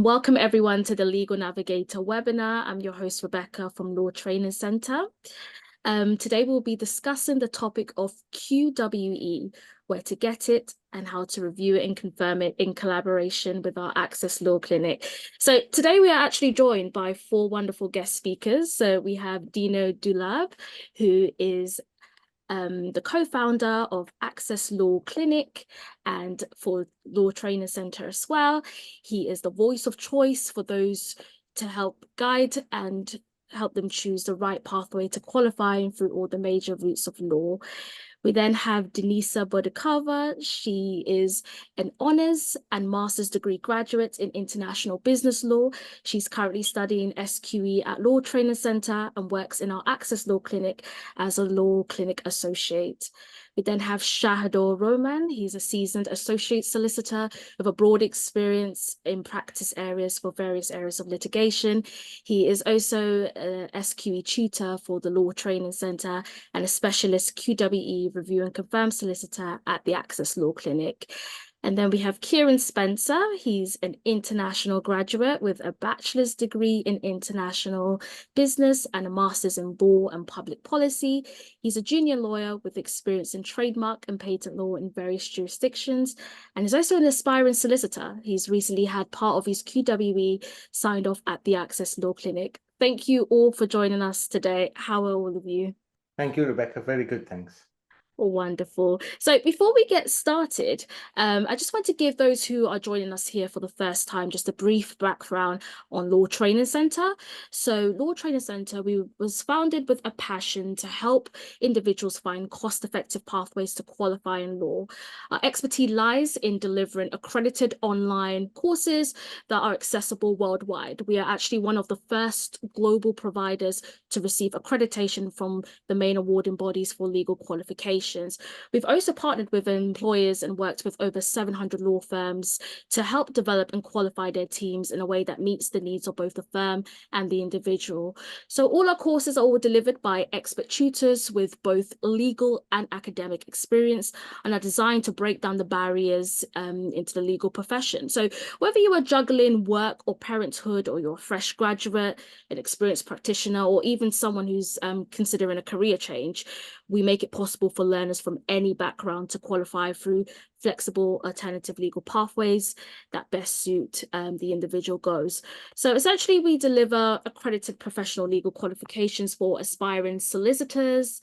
Welcome everyone to the Legal Navigator webinar. I'm your host, Rebecca from Law Training Center. Today we'll be discussing the topic of QWE, where to get it and how to review it and confirm it in collaboration with our Access Law Clinic. So today we are actually joined by four wonderful guest speakers. So we have Dino Dulab, who is the co-founder of Access Law Clinic and for Law Training Center as well. He is the voice of choice for those to help guide and help them choose the right pathway to qualifying through all the major routes of law. We then have Denisa Bodikova. She is an honors and master's degree graduate in international business law. She's currently studying SQE at Law Training Center and works in our Access Law Clinic as a law clinic associate. We then have Shahador Roman. He's a seasoned associate solicitor with a broad experience in practice areas for various areas of litigation. He is also an SQE tutor for the Law Training Center and a specialist QWE review and confirm solicitor at the Access Law Clinic. And then we have Kieran Spencer. He's an international graduate with a bachelor's degree in international business and a master's in law and public policy. He's a junior lawyer with experience in trademark and patent law in various jurisdictions, and is also an aspiring solicitor. He's recently had part of his QWE signed off at the Access Law Clinic. Thank you all for joining us today. How are all of you? Thank you, Rebecca. Very good, thanks. Wonderful. So before we get started, I just want to give those who are joining us here for the first time just a brief background on Law Training Center. So Law Training Center was founded with a passion to help individuals find cost-effective pathways to qualify in law. Our expertise lies in delivering accredited online courses that are accessible worldwide. We are actually one of the first global providers to receive accreditation from the main awarding bodies for legal qualifications. We've also partnered with employers and worked with over 700 law firms to help develop and qualify their teams in a way that meets the needs of both the firm and the individual. So all our courses are all delivered by expert tutors with both legal and academic experience and are designed to break down the barriers into the legal profession. So whether you are juggling work or parenthood, or you're a fresh graduate, an experienced practitioner, or even someone who's considering a career change, we make it possible for learners from any background to qualify through flexible alternative legal pathways that best suit the individual goals. So essentially, we deliver accredited professional legal qualifications for aspiring solicitors,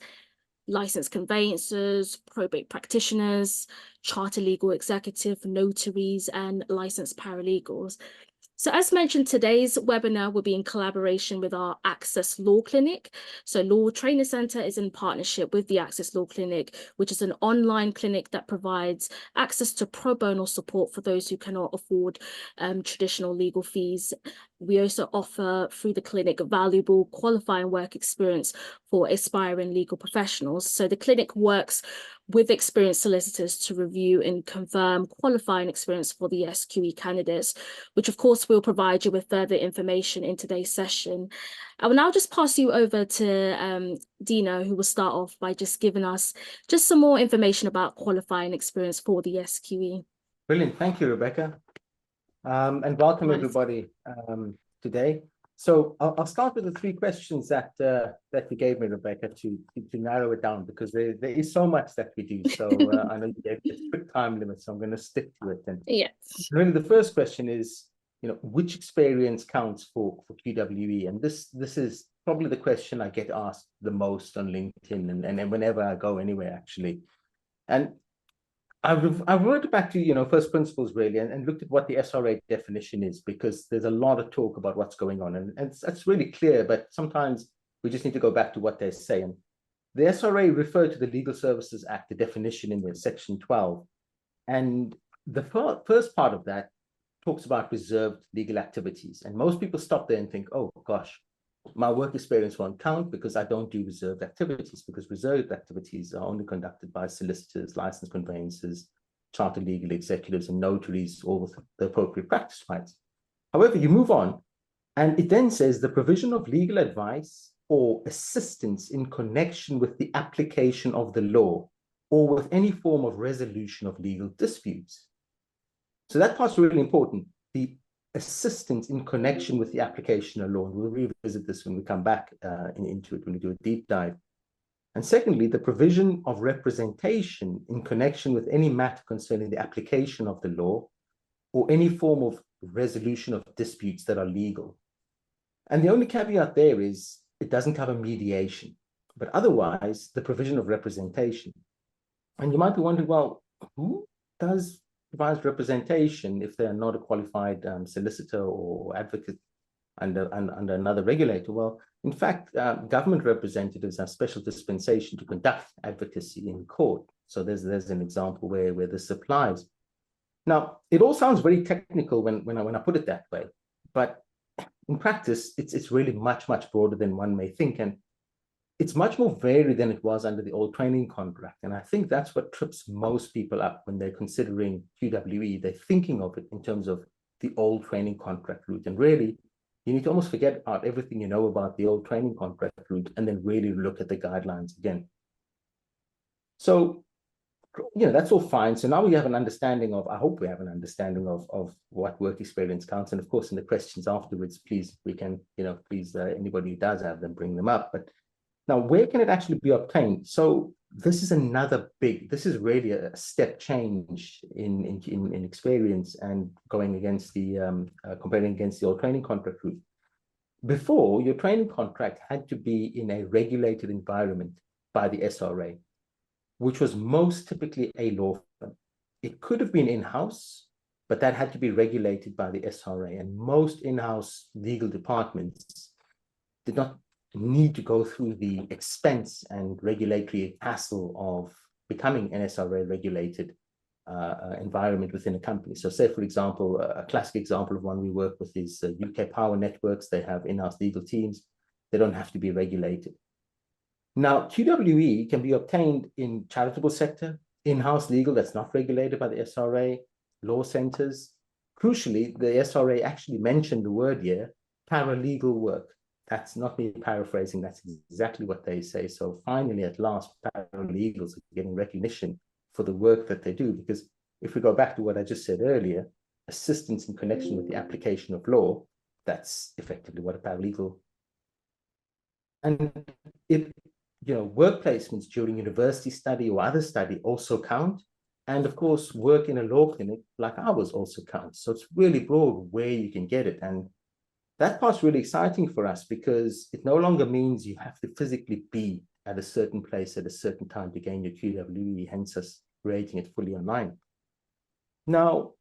licensed conveyancers, probate practitioners, charter legal executive, notaries, and licensed paralegals. So as mentioned, today's webinar will be in collaboration with our Access Law Clinic. So Law Training Center is in partnership with the Access Law Clinic, which is an online clinic that provides access to pro bono support for those who cannot afford traditional legal fees. We also offer through the clinic valuable qualifying work experience for aspiring legal professionals. So the clinic works with experienced solicitors to review and confirm qualifying experience for the SQE candidates, which of course will provide you with further information in today's session. I will now just pass you over to Dino, who will start off by just giving us just some more information about qualifying experience for the SQE. Brilliant. Thank you, Rebecca. And welcome everybody today. So I'll start with the three questions that you gave me, Rebecca, to narrow it down, because there is so much that we do. So I know you gave a strict time limit, so I'm going to stick to it. And yes, really, the first question is, which experience counts for QWE? And this is probably the question I get asked the most on LinkedIn and whenever I go anywhere, actually. And I've reverted back to first principles really and looked at what the SRA definition is, because there's a lot of talk about what's going on, and that's really clear, but sometimes we just need to go back to what they say. And the SRA referred to the Legal Services Act, the definition in there, section 12, and the first part of that talks about reserved legal activities, and most people stop there and think, oh gosh, my work experience won't count because I don't do reserved activities, because reserved activities are only conducted by solicitors, licensed conveyancers, chartered legal executives, and notaries, all with the appropriate practice rights. However, you move on, and it then says the provision of legal advice or assistance in connection with the application of the law or with any form of resolution of legal disputes. So that part's really important. The assistance in connection with the application of law. And we'll revisit this when we come back into it, when we do a deep dive. And secondly, the provision of representation in connection with any matter concerning the application of the law or any form of resolution of disputes that are legal. And the only caveat there is it doesn't cover mediation, but otherwise the provision of representation. And you might be wondering, well, who does provide representation if they are not a qualified solicitor or advocate under another regulator? Well, in fact, government representatives have special dispensation to conduct advocacy in court. So there's an example where this applies. Now, it all sounds very technical when I put it that way, but in practice, it's really much broader than one may think, and it's much more varied than it was under the old training contract. And I think that's what trips most people up when they're considering QWE. They're thinking of it in terms of the old training contract route, and really, you need to almost forget about everything you know about the old training contract route and then really look at the guidelines again. So, that's all fine. So now we have an understanding of, I hope we have an understanding of what work experience counts. And of course, in the questions afterwards, please, we can, please, anybody who does have them, bring them up. But now, where can it actually be obtained? So this is really a step change in experience and going against the, comparing against the old training contract route. Before, your training contract had to be in a regulated environment by the SRA, which was most typically a law firm. It could have been in-house, but that had to be regulated by the SRA. And most in-house legal departments did not need to go through the expense and regulatory hassle of becoming an SRA regulated environment within a company. So say, for example, a classic example of one we work with is UK Power Networks. They have in-house legal teams. They don't have to be regulated. Now, QWE can be obtained in charitable sector, in-house legal that's not regulated by the SRA, law centers. Crucially, the SRA actually mentioned the word here, paralegal work. That's not me paraphrasing, that's exactly what they say. So finally, at last, paralegals are getting recognition for the work that they do, because if we go back to what I just said earlier, assistance in connection with the application of law, that's effectively what a paralegal. And work placements during university study or other study also count. And of course, work in a law clinic like ours also counts. So it's really broad where you can get it. And that part's really exciting for us because it no longer means you have to physically be at a certain place at a certain time to gain your QWE, hence us creating it fully online. Now,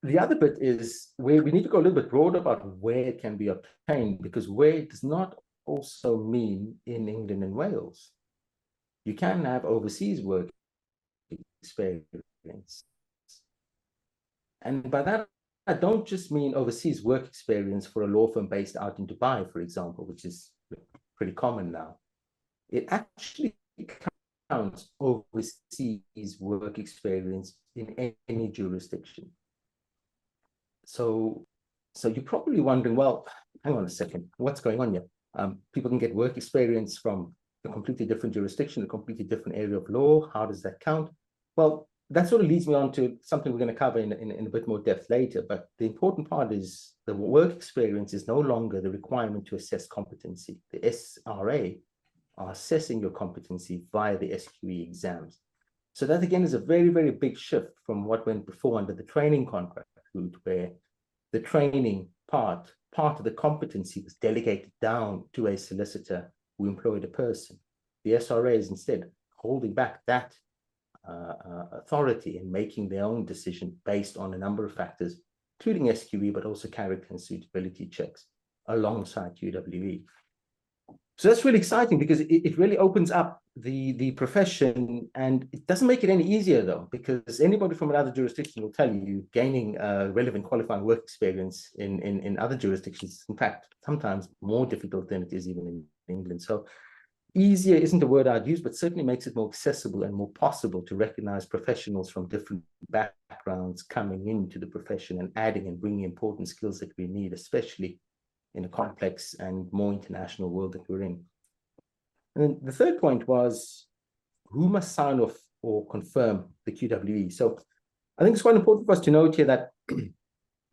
the other bit is where we need to go a little bit broader about where it can be obtained, because where does not also mean in England and Wales. You can have overseas work experience. And by that, I don't just mean overseas work experience for a law firm based out in Dubai, for example, which is pretty common now. It actually counts overseas work experience in any jurisdiction. So you're probably wondering, well, hang on a second, what's going on here? People can get work experience from a completely different jurisdiction, a completely different area of law. How does that count? Well, that sort of leads me on to something we're going to cover in a bit more depth later. But the important part is the work experience is no longer the requirement to assess competency. The SRA are assessing your competency via the SQE exams. So that, again, is a very, very big shift from what went before under the training contract route, where the training part of the competency was delegated down to a solicitor who employed a person. The SRA is instead holding back that authority and making their own decision based on a number of factors, including SQE, but also character and suitability checks alongside QWE. So that's really exciting because it really opens up the profession, and it doesn't make it any easier though, because anybody from another jurisdiction will tell you gaining relevant qualifying work experience in other jurisdictions, in fact, sometimes more difficult than it is even in England. So easier isn't the word I'd use, but certainly makes it more accessible and more possible to recognize professionals from different backgrounds coming into the profession and adding and bringing important skills that we need, especially in a complex and more international world that we're in. And then the third point was who must sign off or confirm the QWE. So I think it's quite important for us to note here that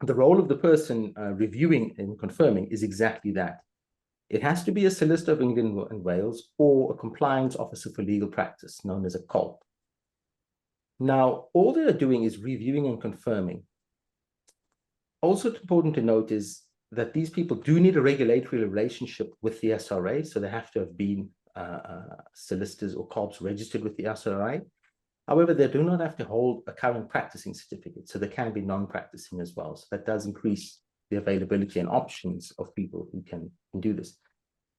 the role of the person reviewing and confirming is exactly that. It has to be a solicitor of England and Wales or a compliance officer for legal practice, known as a COLP. Now, all they are doing is reviewing and confirming. Also important to note is that these people do need a regulatory relationship with the SRA, so they have to have been solicitors or COLPs registered with the SRA. However, they do not have to hold a current practicing certificate, so they can be non-practicing as well. So that does increase the availability and options of people who can do this.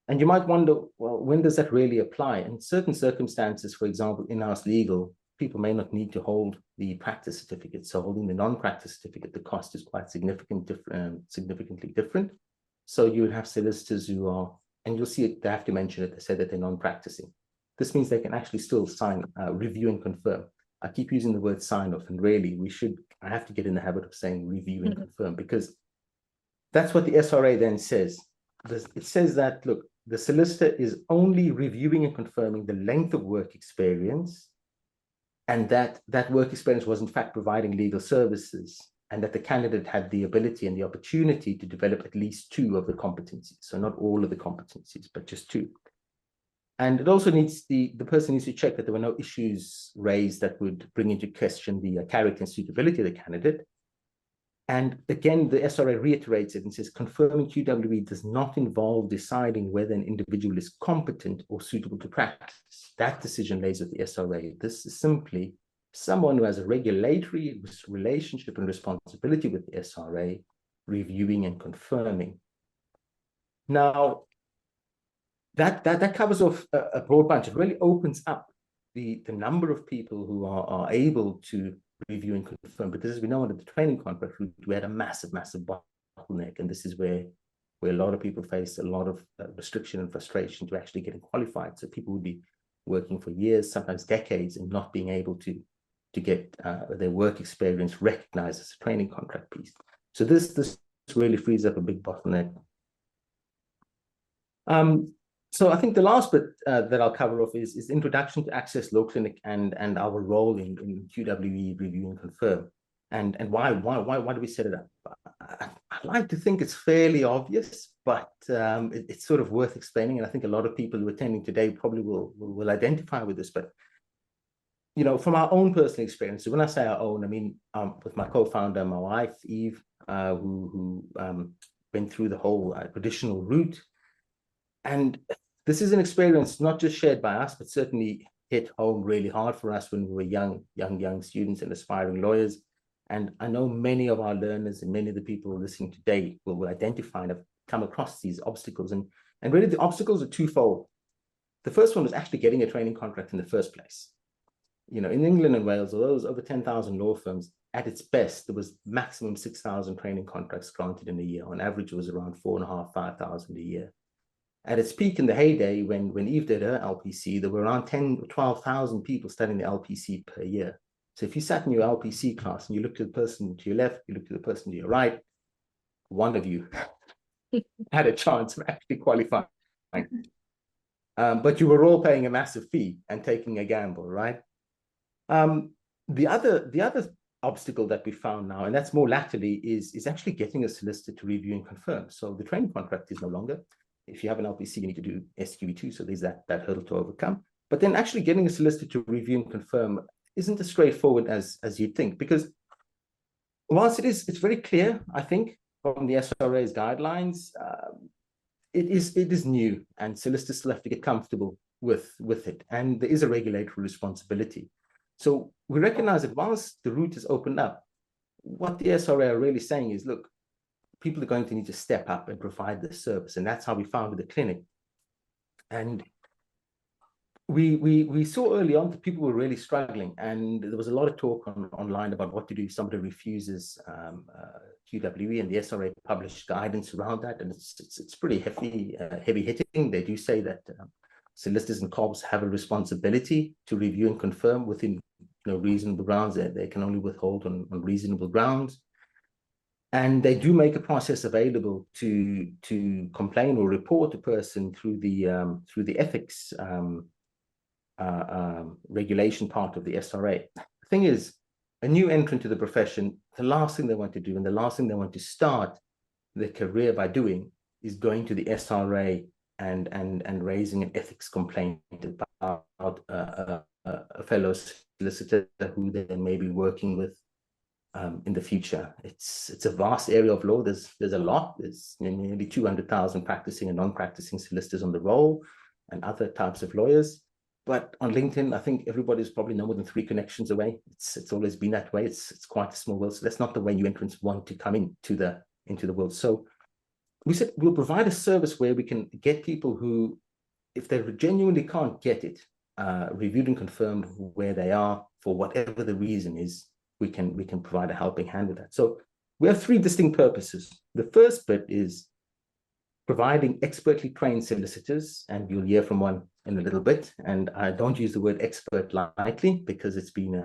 And you might wonder, well, when does that really apply? In certain circumstances, for example, in-house legal, people may not need to hold the practice certificate. So holding the non-practice certificate, the cost is quite significantly different. So you would have solicitors who are, and you'll see it, they have to mention it, they say that they're non-practicing. This means they can actually still sign, review and confirm. I keep using the word sign off, and really I have to get in the habit of saying review and confirm, because that's what the SRA then says. It says that, look, the solicitor is only reviewing and confirming the length of work experience, and that work experience was in fact providing legal services, and that the candidate had the ability and the opportunity to develop at least 2 of the competencies. So not all of the competencies, but just 2. And it also needs the person needs to check that there were no issues raised that would bring into question the character and suitability of the candidate. And again, the SRA reiterates it and says, confirming QWE does not involve deciding whether an individual is competent or suitable to practice. That decision lays with the SRA. This is simply someone who has a regulatory relationship and responsibility with the SRA, reviewing and confirming. Now, that covers off a broad bunch. It really opens up the number of people who are able to review and confirm. But this, as we know, under the training contract, we had a massive bottleneck, and this is where a lot of people face a lot of restriction and frustration to actually getting qualified. So people would be working for years, sometimes decades, and not being able to get their work experience recognized as a training contract piece. So this really frees up a big bottleneck. So I think the last bit that I'll cover off is introduction to Access Law Clinic and our role in QWE review and confirm, and why do we set it up? I like to think it's fairly obvious, but it's sort of worth explaining, and I think a lot of people who are attending today probably will identify with this. But you know, from our own personal experience, so when I say our own, I mean with my co-founder, my wife Eve, who went through the whole traditional route. And this is an experience not just shared by us, but certainly hit home really hard for us when we were young students and aspiring lawyers. And I know many of our learners and many of the people listening today will identify and have come across these obstacles. And really the obstacles are twofold. The first one was actually getting a training contract in the first place. You know, in England and Wales, although there was over 10,000 law firms, at its best, there was maximum 6,000 training contracts granted in a year. On average, it was around 4,500, 5,000 a year. At its peak in the heyday, when Eve did her LPC, there were around 10,000 or 12,000 people studying the LPC per year. So if you sat in your LPC class and you looked at the person to your left, you looked at the person to your right, one of you had a chance of actually qualifying. But you were all paying a massive fee and taking a gamble, right? The other obstacle that we found now, and that's more latterly, is actually getting a solicitor to review and confirm. So the training contract is no longer. If you have an LPC, you need to do SQE 2, so there's that hurdle to overcome. But then actually getting a solicitor to review and confirm isn't as straightforward as you'd think, because whilst it's very clear, I think, from the SRA's guidelines, it is new, and solicitors still have to get comfortable with it, and there is a regulatory responsibility. So we recognize that whilst the route is opened up, what the SRA are really saying is, look, people are going to need to step up and provide this service. And that's how we founded the clinic. And we saw early on that people were really struggling. And there was a lot of talk online about what to do if somebody refuses QWE, and the SRA published guidance around that. And it's pretty heavy hitting. They do say that solicitors and COBs have a responsibility to review and confirm within reasonable grounds. They can only withhold on reasonable grounds. And they do make a process available to complain or report a person through the ethics regulation part of the SRA. The thing is, a new entrant to the profession, the last thing they want to do and the last thing they want to start their career by doing is going to the SRA and raising an ethics complaint about a fellow solicitor who they may be working with in the future. It's a vast area of law. There's a lot. There's nearly 200,000 practicing and non-practicing solicitors on the roll and other types of lawyers. But on LinkedIn, I think everybody's probably no more than 3 connections away. It's always been that way. It's quite a small world. So that's not the way new entrants want to come into the world. So we said we'll provide a service where we can get people who, if they genuinely can't get it, reviewed and confirmed where they are for whatever the reason is, we can provide a helping hand with that. So we have 3 distinct purposes. The first bit is providing expertly trained solicitors, and you'll hear from one in a little bit. And I don't use the word expert lightly because it's been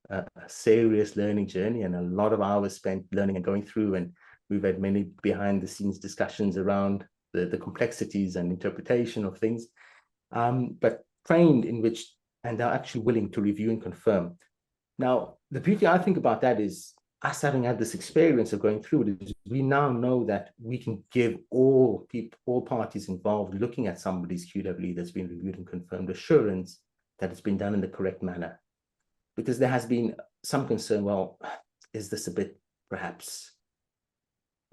a serious learning journey and a lot of hours spent learning and going through, and we've had many behind the scenes discussions around the complexities and interpretation of things, but trained in which, and they're actually willing to review and confirm. Now, the beauty I think about that is us having had this experience of going through it, is we now know that we can give all people, all parties involved looking at somebody's QWE that's been reviewed and confirmed assurance that it's been done in the correct manner. Because there has been some concern, well, is this a bit perhaps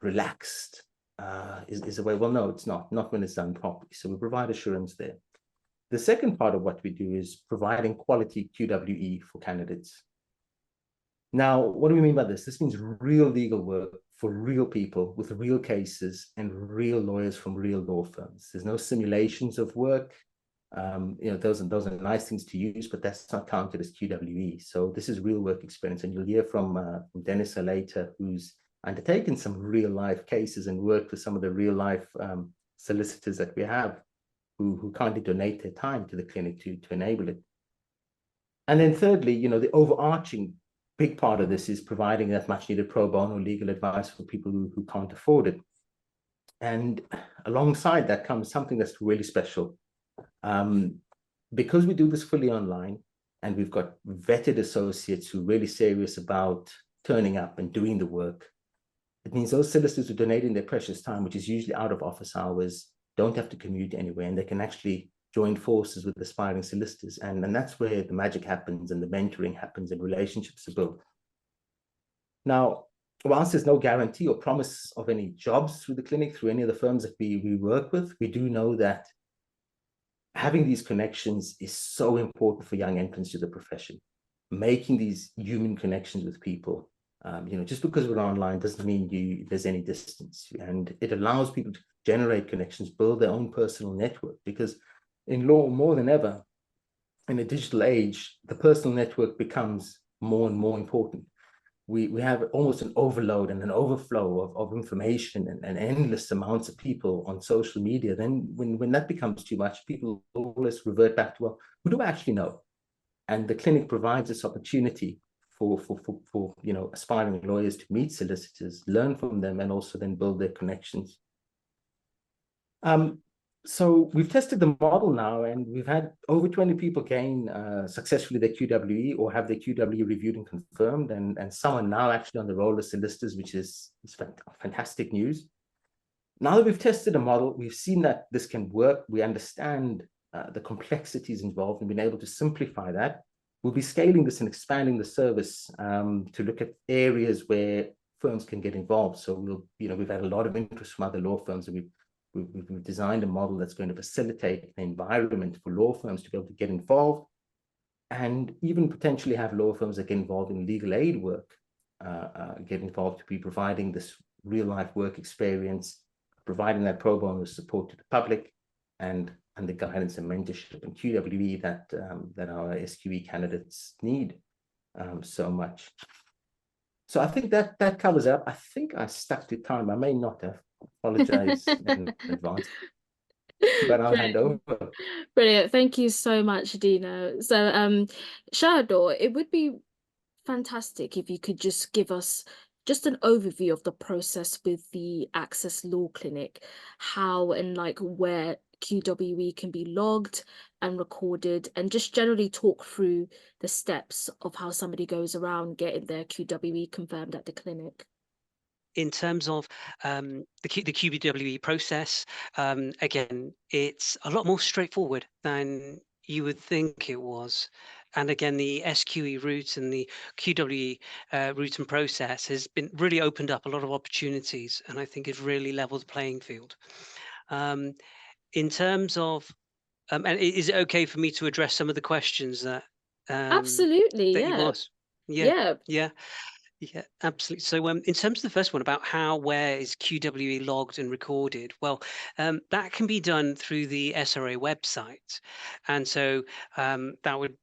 relaxed? Is a way, well, no, it's not when it's done properly. So we provide assurance there. The second part of what we do is providing quality QWE for candidates. Now, what do we mean by this? This means real legal work for real people with real cases and real lawyers from real law firms. There's no simulations of work. Those are nice things to use, but that's not counted as QWE. So this is real work experience, and you'll hear from Dennis later, who's undertaken some real life cases and worked with some of the real life solicitors that we have who kindly donate their time to the clinic to enable it. And then thirdly, the overarching big part of this is providing that much needed pro bono legal advice for people who can't afford it. And alongside that comes something that's really special. Because we do this fully online and we've got vetted associates who are really serious about turning up and doing the work, it means those solicitors who donate in their precious time, which is usually out of office hours, don't have to commute anywhere, and they can actually join forces with aspiring solicitors. And that's where the magic happens and the mentoring happens and relationships are built. Now, whilst there's no guarantee or promise of any jobs through the clinic, through any of the firms that we work with, we do know that having these connections is so important for young entrants to the profession. Making these human connections with people, just because we're online doesn't mean there's any distance. And it allows people to generate connections, build their own personal network, because in law, more than ever, in a digital age, the personal network becomes more and more important. We have almost an overload and an overflow of information and endless amounts of people on social media. Then when that becomes too much, people always revert back to, well, who do I actually know? And the clinic provides this opportunity for aspiring lawyers to meet solicitors, learn from them, and also then build their connections. So we've tested the model now, and we've had over 20 people gain successfully their QWE or have their QWE reviewed and confirmed, and some are now actually on the roll as solicitors, which is fantastic news. Now that we've tested the model, we've seen that this can work. We understand the complexities involved and been able to simplify that. We'll be scaling this and expanding the service to look at areas where firms can get involved. So we've had a lot of interest from other law firms, and we've designed a model that's going to facilitate an environment for law firms to be able to get involved, and even potentially have law firms that get involved in legal aid work, get involved to be providing this real life work experience, providing that pro bono support to the public, and the guidance and mentorship and QWE that our SQE candidates need so much. So I think that covers it up. I think I stuck to time. I may not have. Apologize in advance, but I'll hand over. Brilliant. Thank you so much, Dino. So, Shahador, it would be fantastic if you could just give us just an overview of the process with the Access Law Clinic, how and like where QWE can be logged and recorded, and just generally talk through the steps of how somebody goes around getting their QWE confirmed at the clinic. In terms of the QBWE process, again, it's a lot more straightforward than you would think it was. And again, the SQE route and the QWE route and process has been really opened up a lot of opportunities, and I think it's really leveled the playing field. In terms of, and is it okay for me to address some of the questions that Absolutely, that you've yeah. asked? Yeah, Yeah. yeah. Yeah, absolutely. So, in terms of the first one about where is QWE logged and recorded? Well, that can be done through the SRA website, and so that would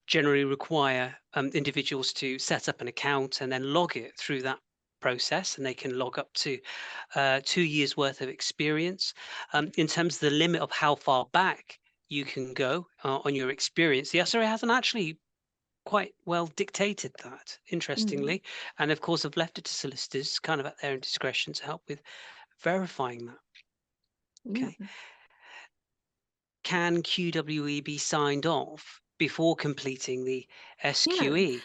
generally require individuals to set up an account and then log it through that process, and they can log up to 2 years worth of experience. In terms of the limit of how far back you can go on your experience, the SRA hasn't actually quite well dictated that, Mm, interestingly. And of course, I've left it to solicitors kind of at their own discretion to help with verifying that. yeah. Okay. Can QWE be signed off before completing the Yeah. SQE?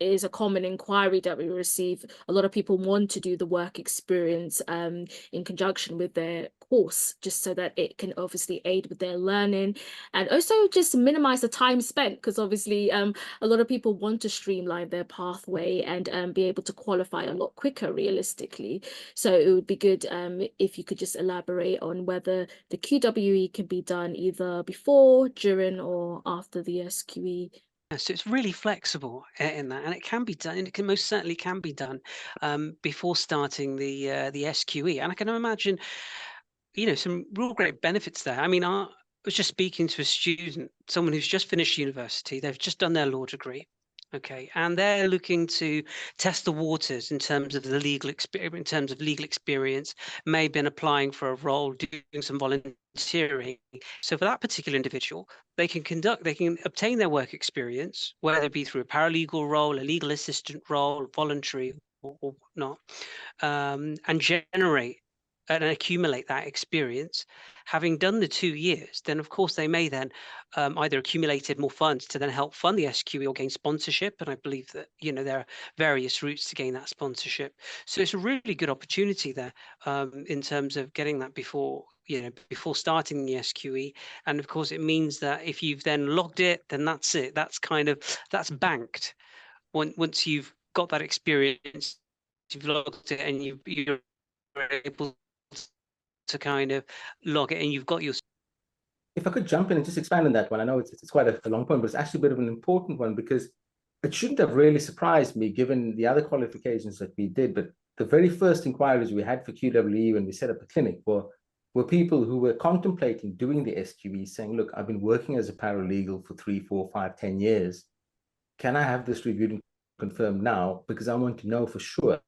Is a common inquiry that we receive. A lot of people want to do the work experience in conjunction with their course, just so that it can obviously aid with their learning and also just minimize the time spent, because obviously a lot of people want to streamline their pathway and be able to qualify a lot quicker realistically. So it would be good if you could just elaborate on whether the QWE can be done either before, during, or after the SQE. So it's really flexible in that, and it can be done. It can most certainly can be done before starting the SQE. And I can imagine, some real great benefits there. I mean, I was just speaking to a student, someone who's just finished university. They've just done their law degree. Okay, and they're looking to test the waters in terms of the legal experience, in terms of legal experience, may have been applying for a role, doing some volunteering. So for that particular individual, they can obtain their work experience, whether it be through a paralegal role, a legal assistant role, voluntary or whatnot, and generate and accumulate that experience. Having done the 2 years, then of course they may then either accumulated more funds to then help fund the SQE or gain sponsorship. And I believe that there are various routes to gain that sponsorship. So it's a really good opportunity there in terms of getting that before starting the SQE. And of course, it means that if you've then logged it, then that's it. That's banked. Once you've got that experience, you've logged it, and you're able to kind of log it, and you've got your. If I could jump in and just expand on that one, I know it's quite a long point, but it's actually a bit of an important one because it shouldn't have really surprised me given the other qualifications that we did. But the very first inquiries we had for QWE when we set up the clinic were people who were contemplating doing the SQE, saying, look, I've been working as a paralegal for 3, 4, 5, 10 years. Can I have this reviewed and confirmed now? Because I want to know for sure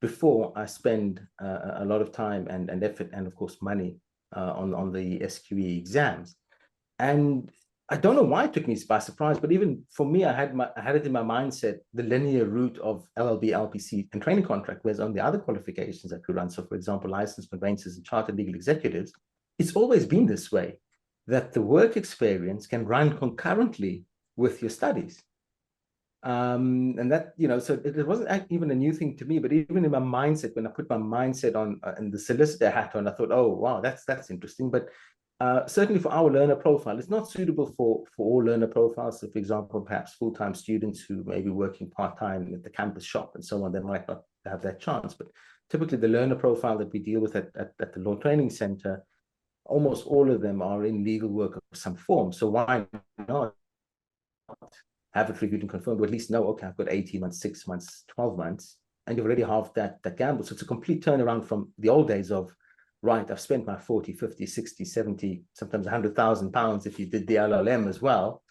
before I spend a lot of time and effort and, of course, money on the SQE exams. And I don't know why it took me by surprise, but even for me, I had it in my mindset, the linear route of LLB, LPC, and training contract, whereas on the other qualifications that we run, so for example, licensed conveyancers and chartered legal executives, it's always been this way, that the work experience can run concurrently with your studies. And that, so it wasn't even a new thing to me, but even in my mindset, when I put my mindset on and the solicitor hat on, I thought, oh, wow, that's interesting. But certainly for our learner profile, it's not suitable for all learner profiles. So for example, perhaps full-time students who may be working part-time at the campus shop and so on, they might not have that chance. But typically the learner profile that we deal with at the Law Training Center, almost all of them are in legal work of some form. So why not have it reviewed and confirmed, or at least know, okay, I've got 18 months, 6 months, 12 months, and you've already halved that gamble. So it's a complete turnaround from the old days of, right, I've spent my 40, 50, 60, 70, sometimes £100,000 if you did the LLM as well.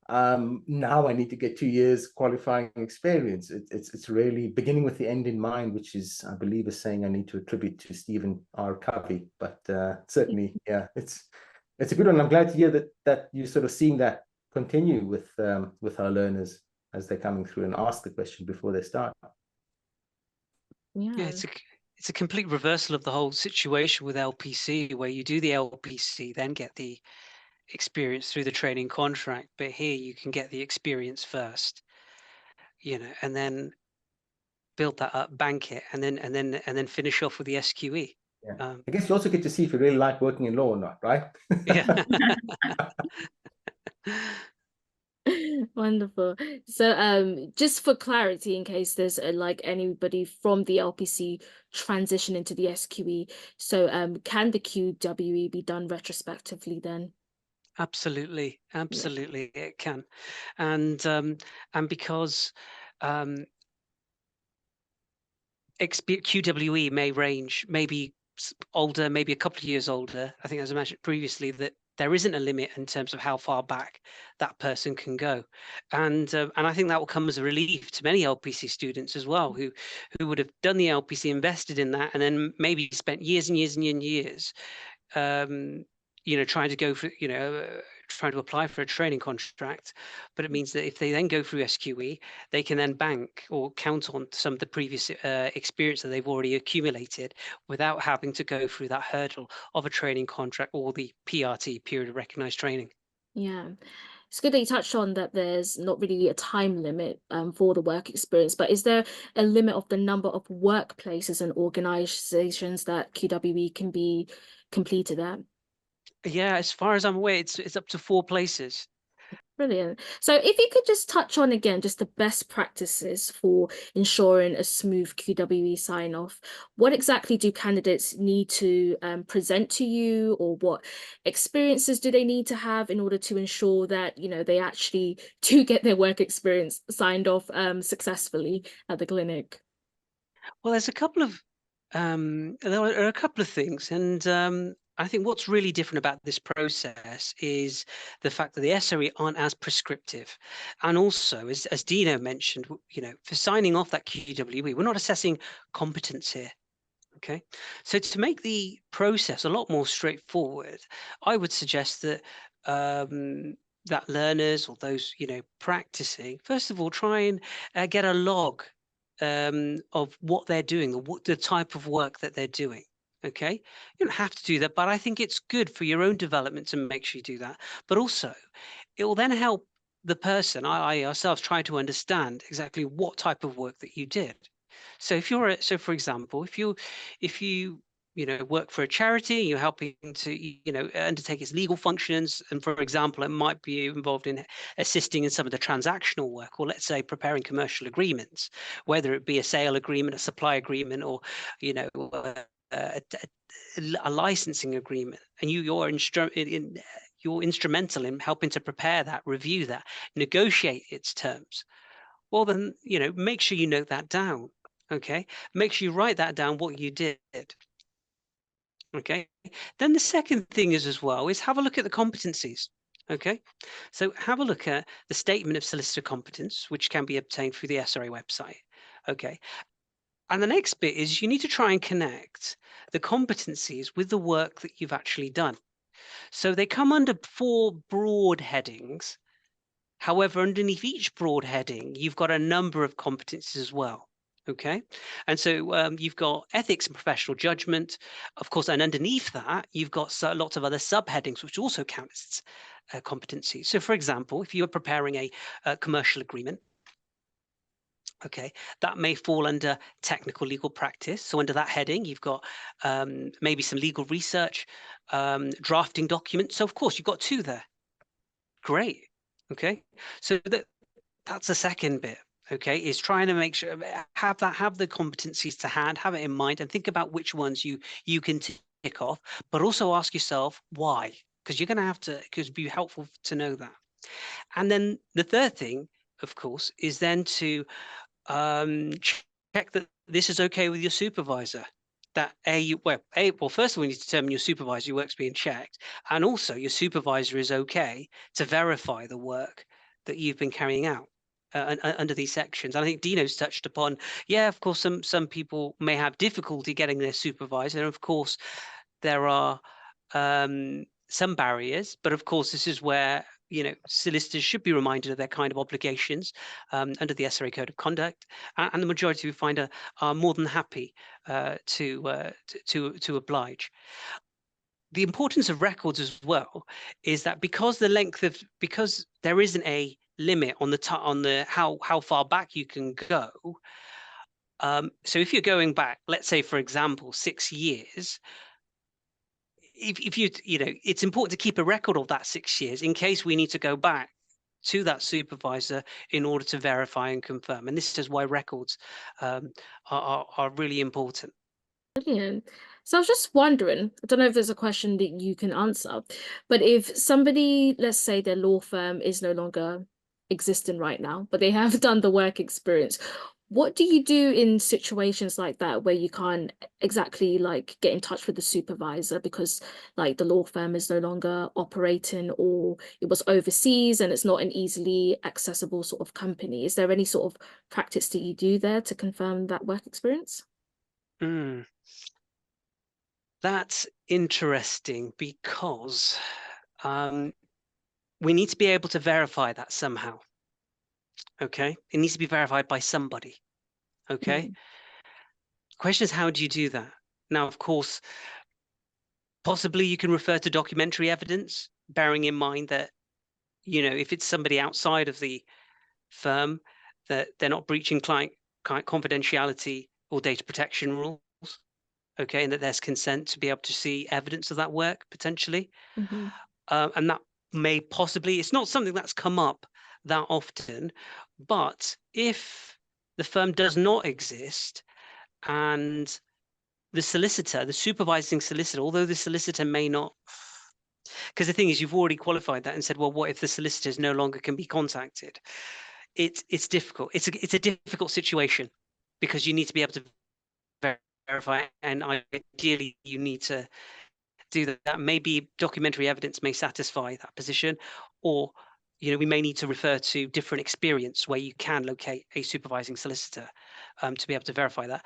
Now I need to get 2 years qualifying experience. It's really beginning with the end in mind, which is, I believe, a saying I need to attribute to Stephen R. Covey. But certainly, yeah, it's a good one. I'm glad to hear that you're sort of seeing that continue with our learners. as they're coming through and ask the question before they start. Yeah, Yeah. it's a complete reversal of the whole situation with LPC, where you do the LPC, then get the experience through the training contract. But here you can get the experience first, and then build that up, bank it, and then finish off with the SQE. Yeah. I guess you also get to see if you really like working in law or not, right? Yeah. Wonderful. So just for clarity, in case there's like anybody from the LPC transition into the SQE, so can the QWE be done retrospectively then? Absolutely, Yeah. absolutely, it can, and because QWE may range, maybe older, maybe a couple of years older. I think, as I mentioned previously, that there isn't a limit in terms of how far back that person can go, and I think that will come as a relief to many LPC students as well, who would have done the LPC, invested in that, and then maybe spent years and years and years trying to go for, trying to apply for a training contract. But it means that if they then go through SQE, they can then bank or count on some of the previous experience that they've already accumulated without having to go through that hurdle of a training contract or the PRT, period of recognized training. Yeah. It's good that you touched on that there's not really a time limit for the work experience, but is there a limit of the number of workplaces and organizations that QWE can be completed at? Yeah, as far as I'm aware, it's up to 4 places. Brilliant. So if you could just touch on again just the best practices for ensuring a smooth QWE sign off, what exactly do candidates need to present to you, or what experiences do they need to have in order to ensure that, they actually do get their work experience signed off successfully at the clinic? Well, there are a couple of things, and I think what's really different about this process is the fact that the SRE aren't as prescriptive, and also, as Dino mentioned, for signing off that QWE, we're not assessing competence here. Okay, so to make the process a lot more straightforward, I would suggest that that learners, or those practicing, first of all, try and get a log of what they're doing, the type of work that they're doing. Okay, you don't have to do that, but I think it's good for your own development to make sure you do that. But also, it will then help the person, I ourselves, try to understand exactly what type of work that you did. So for example, if you work for a charity, you're helping to undertake its legal functions, and for example, it might be involved in assisting in some of the transactional work, or let's say preparing commercial agreements, whether it be a sale agreement, a supply agreement, or a licensing agreement, and you're instrumental in helping to prepare that, review that, negotiate its terms. Well, then, make sure you note that down. Okay, make sure you write that down, what you did. Okay, then the second thing is, as well, is have a look at the competencies. Okay, so have a look at the statement of solicitor competence, which can be obtained through the SRA website. Okay, and the next bit is you need to try and connect the competencies with the work that you've actually done. So they come under 4 broad headings. However, underneath each broad heading, you've got a number of competencies as well. Okay, and so you've got ethics and professional judgment, of course, and underneath that, you've got lots of other subheadings which also count as competencies. So, for example, if you're preparing a commercial agreement, okay, that may fall under technical legal practice. So under that heading, you've got maybe some legal research, drafting documents. So of course, you've got 2 there. Great. Okay, so that's the second bit. Okay, is trying to make sure have the competencies to hand, have it in mind, and think about which ones you can tick off, but also ask yourself why, because you're going to have to, because it'd be helpful to know that. And then the third thing, of course, is then to check that this is okay with your supervisor. That well, first of all, you need to determine your supervisor, your work's being checked, and also your supervisor is okay to verify the work that you've been carrying out under these sections. And I think Dino's touched upon, yeah, of course, some people may have difficulty getting their supervisor, and of course, there are some barriers, but of course, this is where solicitors should be reminded of their kind of obligations under the SRA Code of Conduct, and the majority we find are more than happy to oblige. The importance of records as well is that because there isn't a limit on the how far back you can go. So if you're going back, let's say for example 6 years, if it's important to keep a record of that 6 years in case we need to go back to that supervisor in order to verify and confirm. And this is why records are really important. Brilliant. So I was just wondering, I don't know if there's a question that you can answer, but if somebody, let's say their law firm is no longer existing right now, but they have done the work experience, what do you do in situations like that where you can't exactly like get in touch with the supervisor because like the law firm is no longer operating or it was overseas and it's not an easily accessible sort of company? Is there any sort of practice that you do there to confirm that work experience? That's interesting because we need to be able to verify that somehow. Okay, it needs to be verified by somebody. Okay, the question is, how do you do that? Now, of course, possibly you can refer to documentary evidence, bearing in mind that, if it's somebody outside of the firm, that they're not breaching client confidentiality or data protection rules. Okay, and that there's consent to be able to see evidence of that work potentially. And that may possibly, it's not something that's come up that often, but if the firm does not exist and the solicitor, the supervising solicitor, although the solicitor may not, because the thing is, you've already qualified that and said, well, what if the solicitors no longer can be contacted? It's difficult. It's a difficult situation because you need to be able to verify, and ideally you need to do that. Maybe documentary evidence may satisfy that position, or we may need to refer to different experience where you can locate a supervising solicitor to be able to verify that.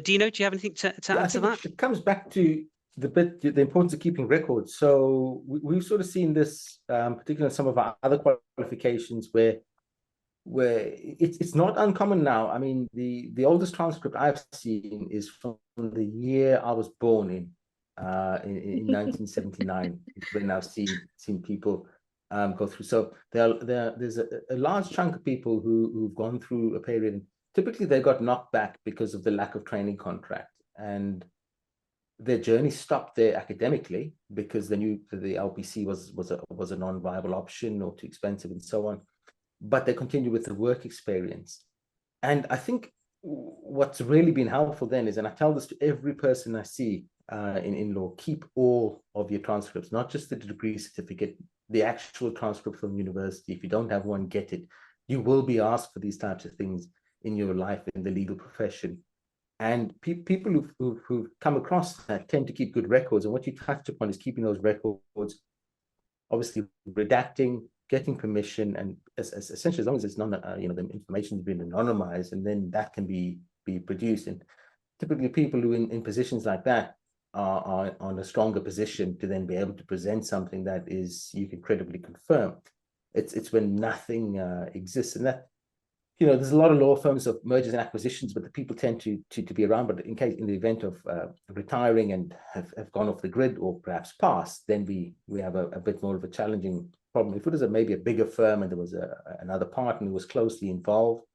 Dino, do you have anything to add to that? It comes back to the importance of keeping records. So we've sort of seen this, particularly in some of our other qualifications, where it's not uncommon now. I mean, the oldest transcript I've seen is from the year I was born in 1979, when I've seen people go through. So there's a large chunk of people who've gone through a period. Typically, they got knocked back because of the lack of training contract, and their journey stopped there academically because they knew the LPC was a non-viable option or too expensive and so on. But they continue with the work experience. And I think what's really been helpful then is, and I tell this to every person I see in law, keep all of your transcripts, not just the degree certificate, the actual transcript from university. If you don't have one, get it. You will be asked for these types of things in your life in the legal profession. And people who've come across that tend to keep good records. And what you touched upon is keeping those records, obviously redacting, getting permission, and essentially as long as it's not, the information has been anonymized, and then that can be produced. And typically people who in positions like that are on a stronger position to then be able to present something that is, you can credibly confirm. It's when nothing exists, and that, there's a lot of law firms of mergers and acquisitions, but the people tend to be around. But in the event of retiring and have gone off the grid or perhaps passed, then we have a bit more of a challenging problem. If it was maybe a bigger firm and there was another partner who was closely involved,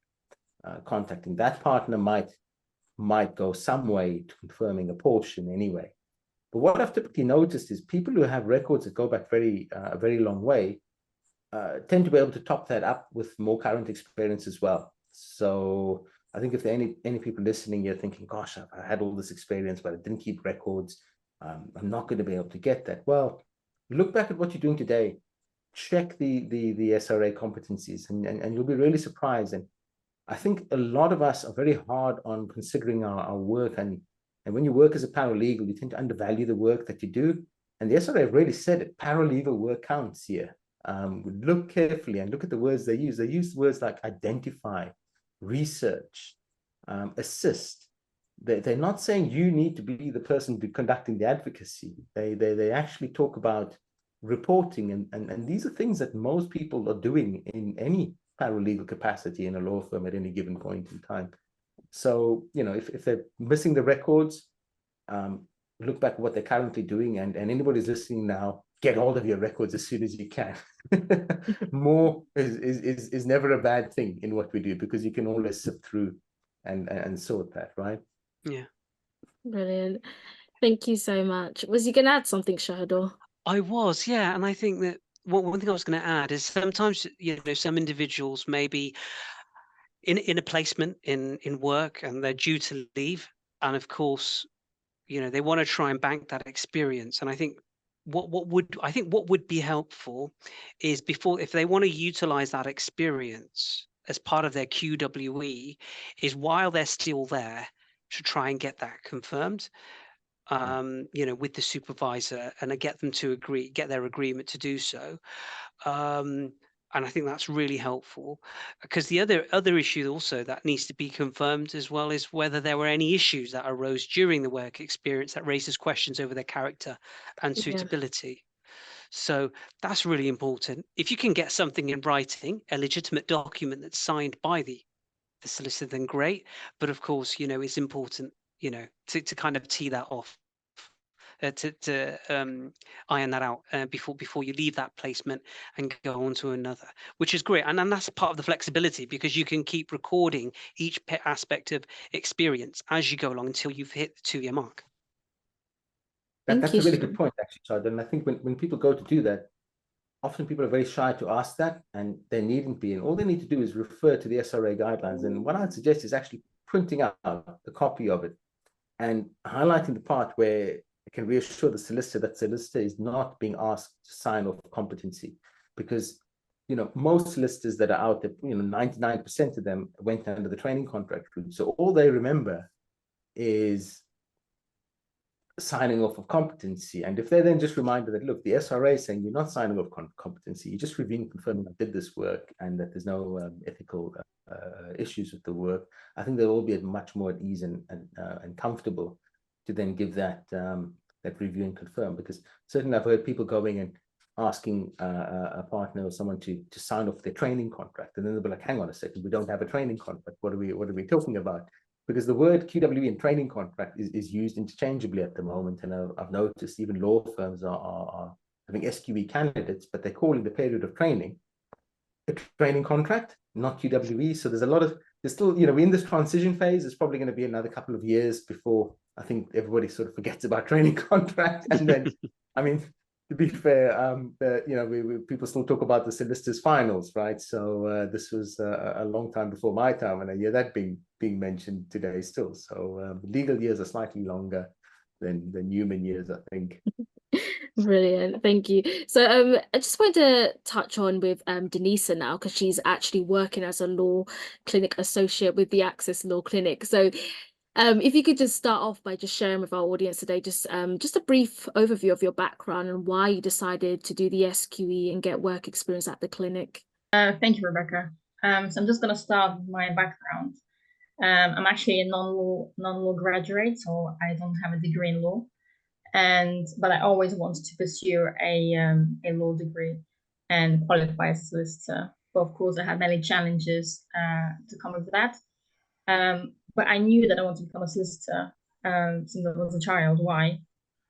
contacting that partner might go some way to confirming a portion anyway. But what I've typically noticed is people who have records that go back a very long way tend to be able to top that up with more current experience as well. So I think if there are any people listening, you're thinking, gosh, I had all this experience, but I didn't keep records. I'm not going to be able to get that. Well, look back at what you're doing today. Check the SRA competencies, and you'll be really surprised. And I think a lot of us are very hard on considering our work. And when you work as a paralegal, you tend to undervalue the work that you do. And the SRA have really said it, paralegal work counts here. Look carefully and look at the words they use. They use words like identify, research, assist. They're not saying you need to be the person conducting the advocacy. They actually talk about reporting, and these are things that most people are doing in any paralegal capacity in a law firm at any given point in time. So, you know, if they're missing the records, look back at what they're currently doing, and anybody's listening now, get hold of your records as soon as you can. More is never a bad thing in what we do, because you can always sift through and sort that, right? Yeah. Brilliant. Thank you so much. Was you going to add something, Shahador? I was, yeah. And I think that one thing I was going to add is sometimes, you know, some individuals may be in a placement in work and they're due to leave. And of course, you know, they want to try and bank that experience. And I think what would be helpful is, before, if they want to utilize that experience as part of their QWE, is while they're still there, to try and get that confirmed, you know, with the supervisor, and get them to get their agreement to do so. And I think that's really helpful, because the other issue also that needs to be confirmed as well is whether there were any issues that arose during the work experience that raises questions over their character and Yeah. suitability. So that's really important. If you can get something in writing, a legitimate document that's signed by the solicitor, then great. But of course, you know, it's important, you know, to kind of tee that off, to iron that out before you leave that placement and go on to another, which is great. And that's part of the flexibility, because you can keep recording each aspect of experience as you go along until you've hit the 2-year mark. Thank That's you. a really good point, actually, Chad. And I think when people go to do that, often people are very shy to ask that, and they needn't be. And all they need to do is refer to the SRA guidelines. And what I'd suggest is actually printing out a copy of it and highlighting the part where it can reassure the solicitor that solicitor is not being asked to sign off competency. Because, you know, most solicitors that are out there, you know, 99% of them went under the training contract route. So all they remember is signing off of competency. And if they're then just reminded that, look, the SRA is saying you're not signing off competency, you're just reviewing, confirming I did this work and that there's no ethical issues with the work, I think they'll all be much more at ease and comfortable to then give that that review and confirm. Because certainly I've heard people going and asking a partner or someone to sign off their training contract, and then they'll be like, hang on a second, we don't have a training contract. What are we talking about? Because the word QWE and training contract is used interchangeably at the moment. And I've noticed even law firms are having SQE candidates, but they're calling the period of training a training contract, not QWE. So there's still, you know, we're in this transition phase. It's probably going to be another couple of years before I think everybody sort of forgets about training contract. And then, I mean, to be fair, you know, people still talk about the solicitors finals, right? So this was a long time before my time, and I hear that being mentioned today still. So legal years are slightly longer than human years, I think. Brilliant, thank you. So I just wanted to touch on with Denisa now, because she's actually working as a law clinic associate with the Access Law Clinic. So if you could just start off by just sharing with our audience today just a brief overview of your background and why you decided to do the SQE and get work experience at the clinic. Thank you, Rebecca. So I'm just going to start with my background. I'm actually a non-law graduate, so I don't have a degree in law, but I always wanted to pursue a law degree and qualify as a solicitor. But of course, I had many challenges to come with that. But I knew that I wanted to become a solicitor since I was a child. Why?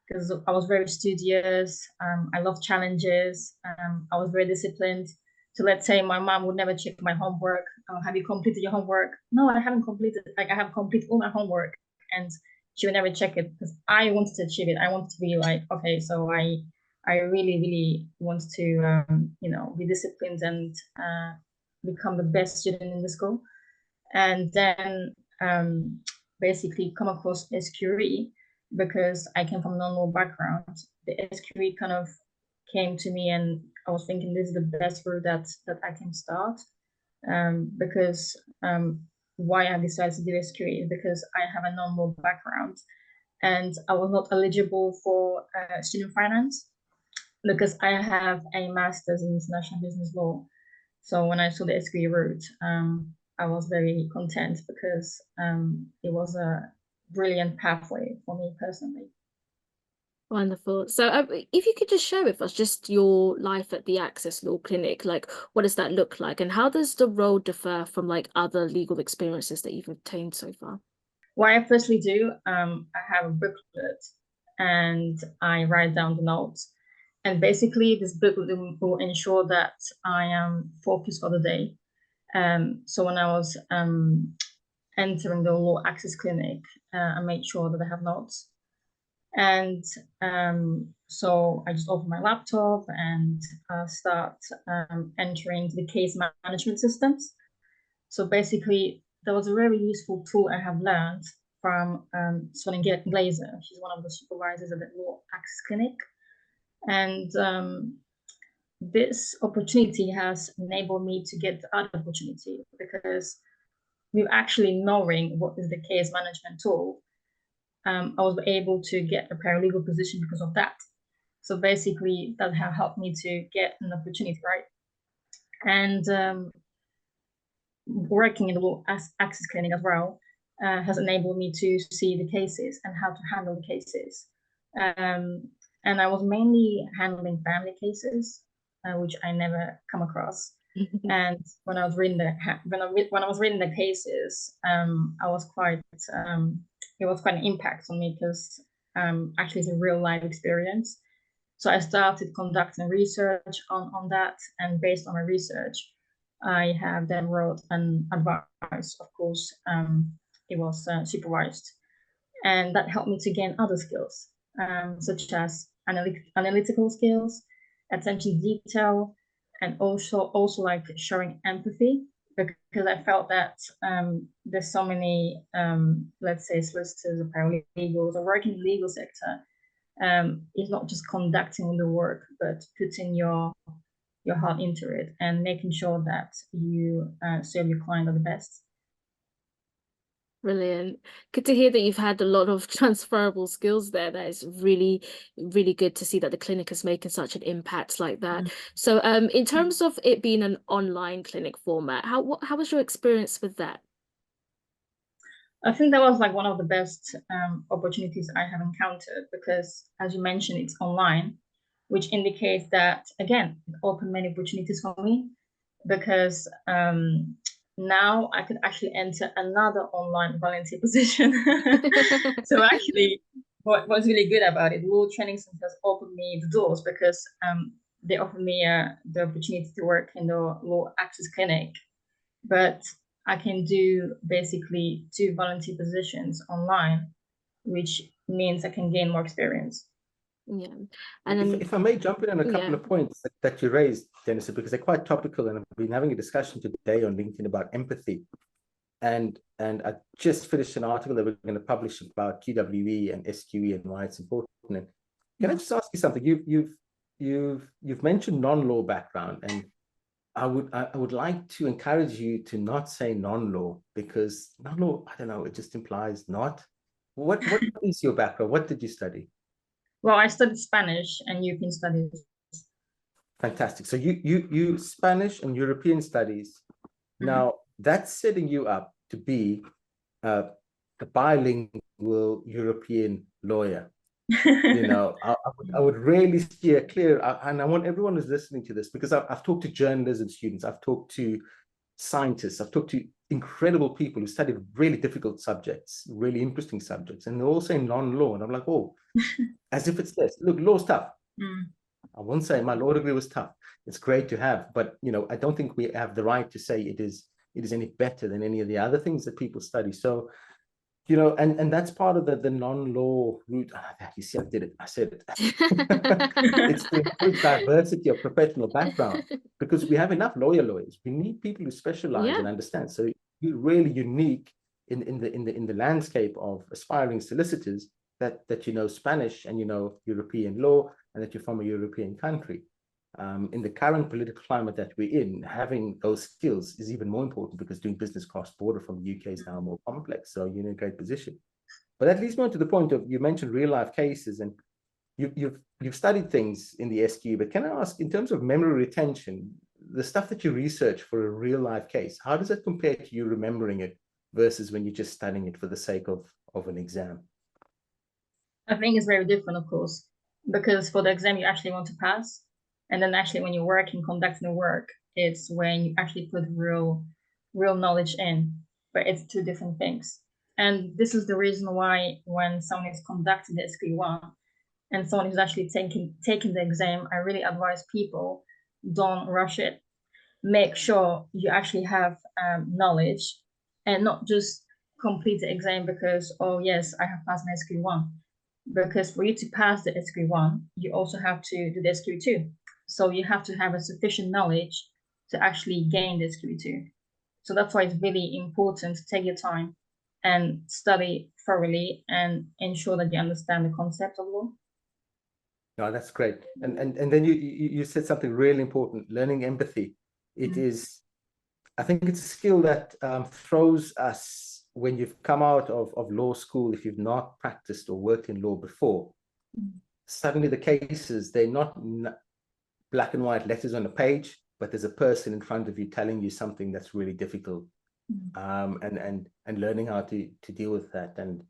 Because I was very studious. I loved challenges. I was very disciplined. So let's say my mom would never check my homework. Oh, have you completed your homework? No, I haven't completed. Like, I have completed all my homework, and she would never check it because I wanted to achieve it. I wanted to be like, okay, so I really, really want to, you know, be disciplined and become the best student in the school. And then basically come across SQE because I came from a non-law background. The SQE kind of came to me, and I was thinking this is the best route that I can start. Because why I decided to do SQE is because I have a non-law background, and I was not eligible for student finance because I have a master's in international business law. So when I saw the SQE route, I was very content because it was a brilliant pathway for me personally. Wonderful. So, if you could just share with us just your life at the Access Law Clinic, like what does that look like, and how does the role differ from like other legal experiences that you've obtained so far? What I firstly do, I have a booklet and I write down the notes. And basically, this booklet will ensure that I am focused for the day. So when I was entering the Law Access Clinic, I made sure that I have notes. And so I just open my laptop and start entering the case management systems. So basically, there was a very useful tool I have learned from Sven Glazer. She's one of the supervisors at the Law Access Clinic. And this opportunity has enabled me to get the other opportunity, because with actually knowing what is the case management tool, I was able to get a paralegal position because of that. So basically, that have helped me to get an opportunity, right? And working in the Law Access Clinic as well has enabled me to see the cases and how to handle the cases. And I was mainly handling family cases, which I never come across. And when I was reading the cases, I was quite it was quite an impact on me, because actually it's a real life experience. So I started conducting research on that, and based on my research, I have then wrote an advice. Of course, it was supervised, and that helped me to gain other skills, such as analytical skills, attention to detail, and also like showing empathy, because I felt that there's so many, let's say, solicitors or paralegals or working in the legal sector. It's not just conducting the work, but putting your heart into it and making sure that you serve your client at the best. Brilliant. Good to hear that you've had a lot of transferable skills there. That is really, really good to see that the clinic is making such an impact like that. So, in terms of it being an online clinic format, how was your experience with that? I think that was like one of the best opportunities I have encountered, because, as you mentioned, it's online, which indicates that, again, it opened many opportunities for me, because now I could actually enter another online volunteer position. So actually, what's really good about it, Law Training Centers opened me the doors, because they offered me the opportunity to work in the Law Access Clinic, but I can do basically 2 volunteer positions online, which means I can gain more experience. Yeah, and then if I may jump in on a couple of points that you raised, Jennifer, because they're quite topical, and I've been having a discussion today on LinkedIn about empathy. And I just finished an article that we're going to publish about QWE and SQE and why it's important. And can I just ask you something? You've mentioned non-law background, and I would like to encourage you to not say non-law, because non-law, I don't know, it just implies not. What is your background? What did you study? Well, I studied Spanish and European studies. Fantastic. So you Spanish and European studies. Now that's setting you up to be a bilingual European lawyer. You know, I would really steer clear, and I want everyone who's listening to this, because I've talked to journalism students, I've talked to scientists, I've talked to incredible people who studied really difficult subjects, really interesting subjects, and they're all saying non-law, and I'm like, oh, as if it's this. Look, law's tough. I won't say my law degree was tough. It's great to have, but you know, I don't think we have the right to say it is any better than any of the other things that people study. So, you know, and that's part of the non-law route. You see, I did it. I said it. It's to encourage diversity of professional background, because we have enough lawyers. We need people who specialize and understand. So you're really unique in the landscape of aspiring solicitors, that you know Spanish and you know European law, and that you're from a European country. In the current political climate that we're in, having those skills is even more important, because doing business cross-border from the UK is now more complex. So you're in a great position. But that leads me on to the point of, you mentioned real life cases, and you've studied things in the SQE, but can I ask, in terms of memory retention, the stuff that you research for a real life case, how does that compare to you remembering it versus when you're just studying it for the sake of an exam? I think it's very different, of course. because for the exam you actually want to pass, and then actually when you're working, conducting the work, it's when you actually put real knowledge in, but it's two different things. And this is the reason why when someone is conducting the SQE1 and someone who's actually taking the exam, I really advise people, don't rush it. Make sure you actually have knowledge, and not just complete the exam because, oh yes, I have passed my SQE1. Because for you to pass the SQE1, you also have to do the SQE2. So you have to have a sufficient knowledge to actually gain the SQE2. So that's why it's really important to take your time and study thoroughly and ensure that you understand the concept of law. No, that's great. And then you said something really important, learning empathy. It is, I think it's a skill that throws us when you've come out of law school, if you've not practiced or worked in law before. Suddenly the cases, they're not black and white letters on a page, but there's a person in front of you telling you something that's really difficult, and learning how to deal with that. And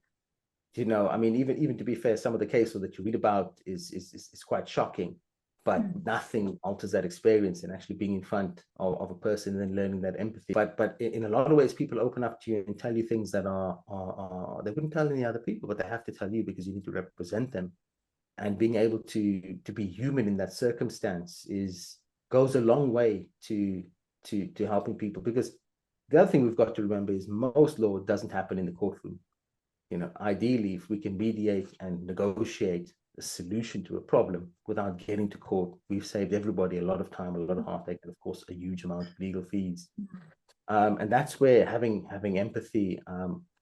you know, I mean, even to be fair, some of the cases that you read about is quite shocking, but nothing alters that experience and actually being in front of a person and then learning that empathy. But in a lot of ways, people open up to you and tell you things that are they wouldn't tell any other people, but they have to tell you because you need to represent them. And being able to be human in that circumstance goes a long way to helping people. Because the other thing we've got to remember is most law doesn't happen in the courtroom. You know, ideally, if we can mediate and negotiate a solution to a problem without getting to court, we've saved everybody a lot of time, a lot of heartache, and of course, a huge amount of legal fees. And that's where having empathy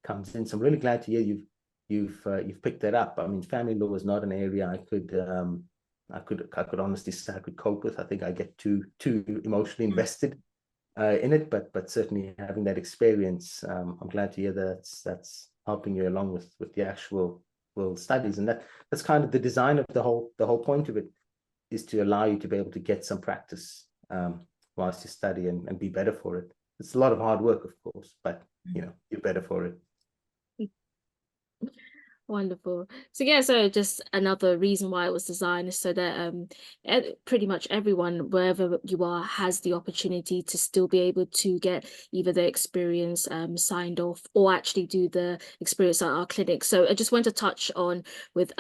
comes in. So I'm really glad to hear you've picked that up. I mean, family law is not an area I could honestly say I could cope with. I think I get too emotionally invested in it, but certainly having that experience, I'm glad to hear that's helping you along with the actual studies. And that's kind of the design of the whole point of it, is to allow you to be able to get some practice whilst you study and be better for it. It's a lot of hard work, of course, but you know, you're better for it. Wonderful. So yeah, so just another reason why it was designed is so that pretty much everyone, wherever you are, has the opportunity to still be able to get either the experience signed off or actually do the experience at our clinic. So I just want to touch on with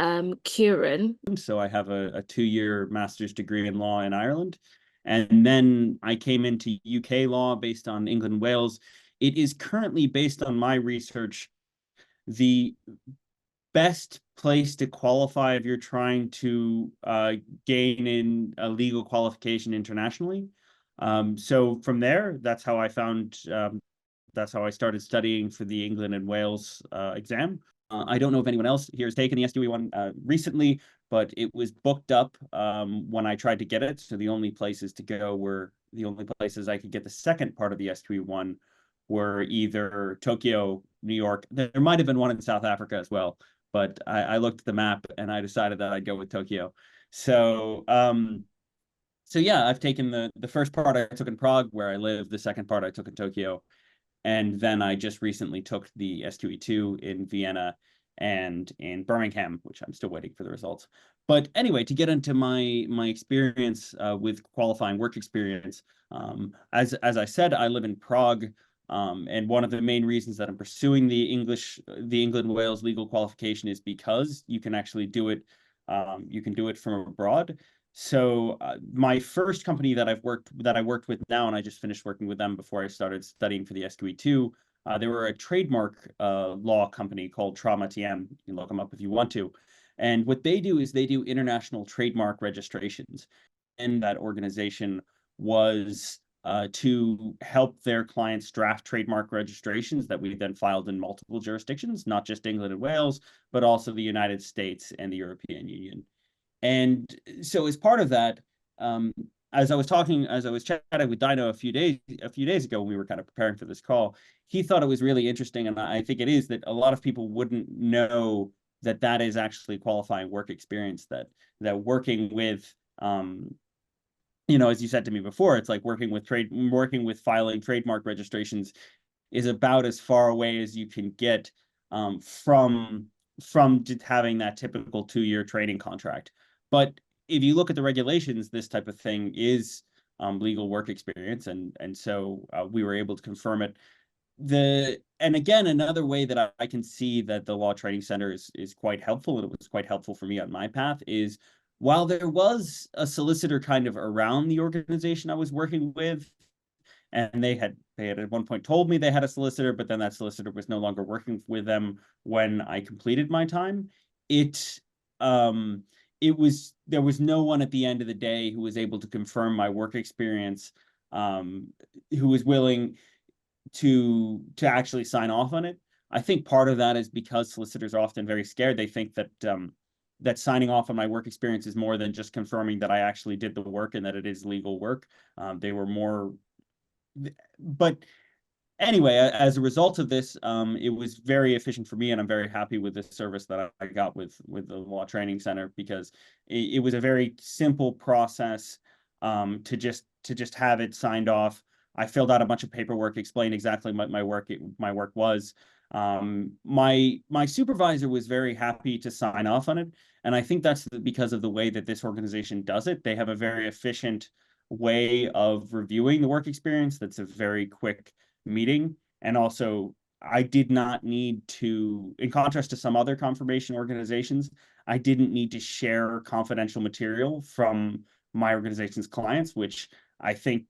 Kieran. So I have a 2-year master's degree in law in Ireland, and then I came into UK law based on England and Wales. It is currently, based on my research, the best place to qualify if you're trying to gain in a legal qualification internationally. So from there, that's how I found, that's how I started studying for the England and Wales exam. I don't know if anyone else here has taken the SQE one recently, but it was booked up when I tried to get it. So the only places to go were, the only places I could get the second part of the SQE one were either Tokyo, New York. There might have been one in South Africa as well, but I looked at the map and I decided that I'd go with Tokyo. So so yeah, I've taken the first part I took in Prague, where I live. The second part I took in Tokyo. And then I just recently took the SQE2 in Vienna and in Birmingham, which I'm still waiting for the results. But anyway, to get into my experience with qualifying work experience, as I said, I live in Prague. And one of the main reasons that I'm pursuing the England Wales legal qualification is because you can actually do it. You can do it from abroad. So my first company that I worked with now, and I just finished working with them before I started studying for the SQE2, they were a trademark law company called Trauma TM. You can look them up if you want to. And what they do is they do international trademark registrations. And that organization was to help their clients draft trademark registrations that we then filed in multiple jurisdictions, not just England and Wales, but also the United States and the European Union. And so as part of that, as I was chatting with Dino a few days ago when we were kind of preparing for this call, he thought it was really interesting, and I think it is, that a lot of people wouldn't know that that is actually qualifying work experience, that working with you know, as you said to me before, it's like working with filing trademark registrations is about as far away as you can get from just having that typical 2-year training contract. But if you look at the regulations, this type of thing is legal work experience, and so we were able to confirm it. And again, another way that I can see that the Law Training Center is quite helpful, and it was quite helpful for me on my path, is while there was a solicitor kind of around the organization I was working with, and they had at one point told me they had a solicitor, but then that solicitor was no longer working with them when I completed my time. There was no one at the end of the day who was able to confirm my work experience, who was willing to actually sign off on it. I think part of that is because solicitors are often very scared. They think that that signing off on my work experience is more than just confirming that I actually did the work and that it is legal work. They were more, but anyway, as a result of this, it was very efficient for me, and I'm very happy with the service that I got with the Law Training Center, because it was a very simple process to just have it signed off. I filled out a bunch of paperwork, explained exactly what my work was. My supervisor was very happy to sign off on it, and I think that's because of the way that this organization does it. They have a very efficient way of reviewing the work experience. That's a very quick meeting. And also, I did not need to, in contrast to some other confirmation organizations, I didn't need to share confidential material from my organization's clients, which I think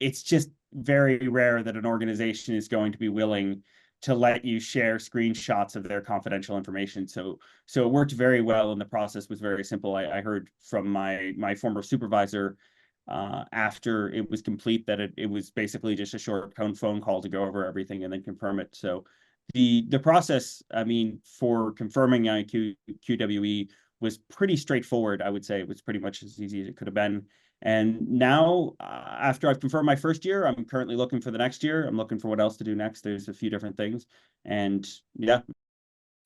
it's just very rare that an organization is going to be willing to let you share screenshots of their confidential information. So it worked very well, and the process was very simple. I heard from my former supervisor after it was complete that it was basically just a short phone call to go over everything and then confirm it. So the process, I mean, for confirming QWE was pretty straightforward. I would say it was pretty much as easy as it could have been. And now, after I've confirmed my first year, I'm currently looking for the next year. I'm looking for what else to do next. There's a few different things, and yeah.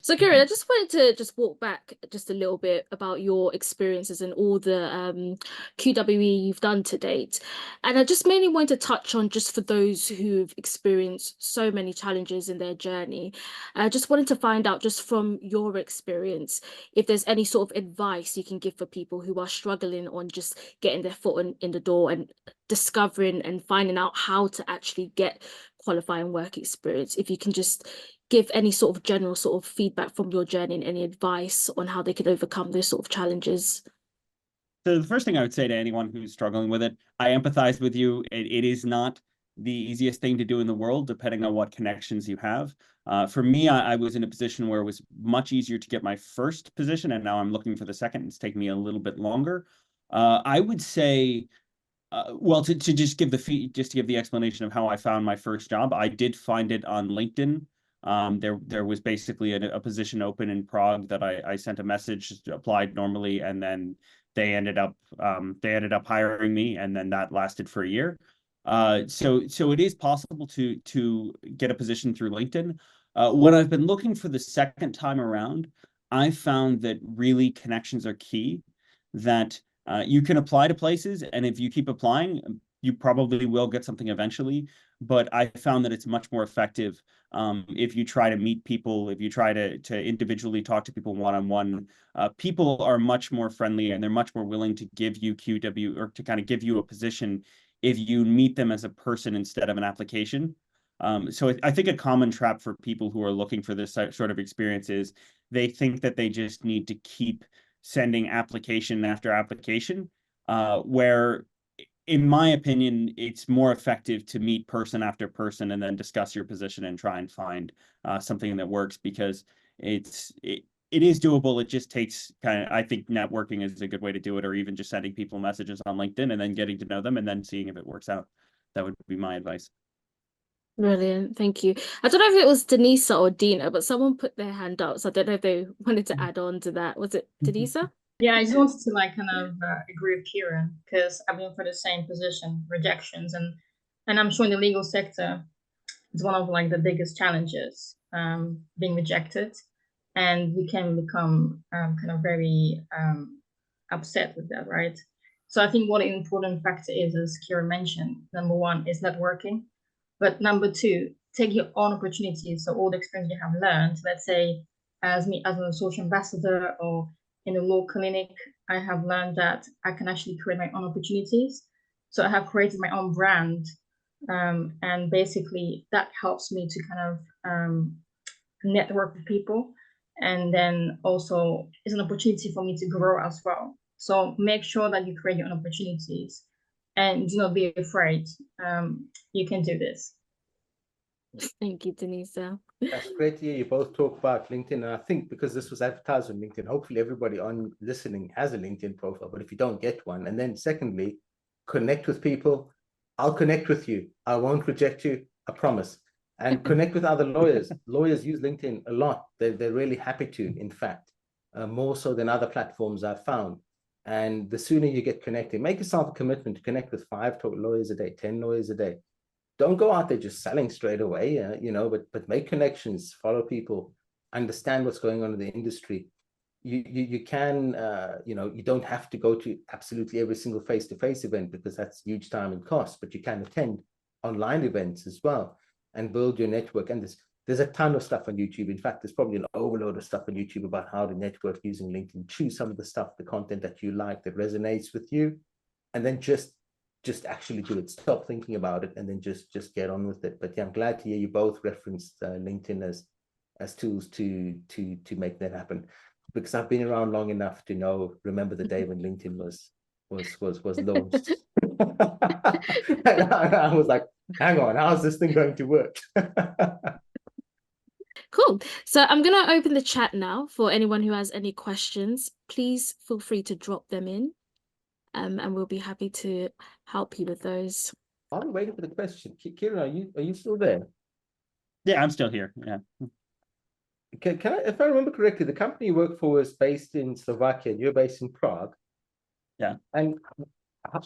So, Kieran, I just wanted to just walk back just a little bit about your experiences and all the QWE you've done to date. And I just mainly wanted to touch on, just for those who've experienced so many challenges in their journey, I just wanted to find out, just from your experience, if there's any sort of advice you can give for people who are struggling on just getting their foot in the door and discovering and finding out how to actually get qualifying work experience. If you can just give any sort of general sort of feedback from your journey and any advice on how they can overcome those sort of challenges. So the first thing I would say to anyone who's struggling with it, I empathize with you. It is not the easiest thing to do in the world, depending on what connections you have. For me, I was in a position where it was much easier to get my first position, and now I'm looking for the second. It's taken me a little bit longer. I would say, well, to just give the explanation of how I found my first job, I did find it on LinkedIn. There was basically a position open in Prague that I sent a message, applied normally, and then they ended up hiring me, and then that lasted for a year. So it is possible to get a position through LinkedIn. When I've been looking for the second time around, I found that really connections are key. That you can apply to places, and if you keep applying, you probably will get something eventually. But I found that it's much more effective if you try to meet people, if you try to individually talk to people one-on-one. People are much more friendly, and they're much more willing to give you QW, or to kind of give you a position, if you meet them as a person instead of an application. So I think a common trap for people who are looking for this sort of experience is they think that they just need to keep sending application after application, where, in my opinion, it's more effective to meet person after person and then discuss your position and try and find something that works, because it is doable. It just takes I think networking is a good way to do it, or even just sending people messages on LinkedIn and then getting to know them and then seeing if it works out. That would be my advice. Brilliant, thank you. I don't know if it was Denisa or Dina, but someone put their hand up, so I don't know if they wanted to add on to that. Was it Denisa? Yeah, I just wanted to agree with Kieran, because I've been for the same position, rejections, and I'm sure in the legal sector, it's one of the biggest challenges, being rejected, and we can become very upset with that, right? So I think what an important factor is, as Kieran mentioned, number one is networking, but number two, take your own opportunities. So all the experience you have learned, let's say as me as a social ambassador, or in the law clinic, I have learned that I can actually create my own opportunities. So I have created my own brand. And basically that helps me to kind of network with people. And then also it's an opportunity for me to grow as well. So make sure that you create your own opportunities and do not be afraid. You can do this. Thank you, Denisa. That's great to hear you both talk about LinkedIn. And I think because this was advertised on LinkedIn, hopefully everybody on listening has a LinkedIn profile. But if you don't get one, and then secondly, connect with people. I'll connect with you. I won't reject you. I promise. And connect with other lawyers. Lawyers use LinkedIn a lot. They're really happy to, in fact, more so than other platforms I've found. And the sooner you get connected, make yourself a commitment to connect with 5 lawyers a day, 10 lawyers a day. Don't go out there just selling straight away, but make connections, follow people, understand what's going on in the industry. You can, you don't have to go to absolutely every single face-to-face event because that's huge time and cost, but you can attend online events as well and build your network. And there's a ton of stuff on YouTube. In fact, there's probably an overload of stuff on YouTube about how to network using LinkedIn. Choose some of the stuff, the content that you like, that resonates with you, and then just actually do it. Stop thinking about it and then just get on with it. But yeah, I'm glad to hear you both referenced LinkedIn as tools to make that happen, because I've been around long enough to remember the day when LinkedIn was launched. And I was like, hang on, how's this thing going to work? Cool. So I'm going to open the chat now for anyone who has any questions. Please feel free to drop them in. And we'll be happy to help you with those. While we're waiting for the question, Kieran, are you still there? Yeah, I'm still here. Yeah. Can I, if I remember correctly, the company you work for is based in Slovakia, and you're based in Prague. Yeah. And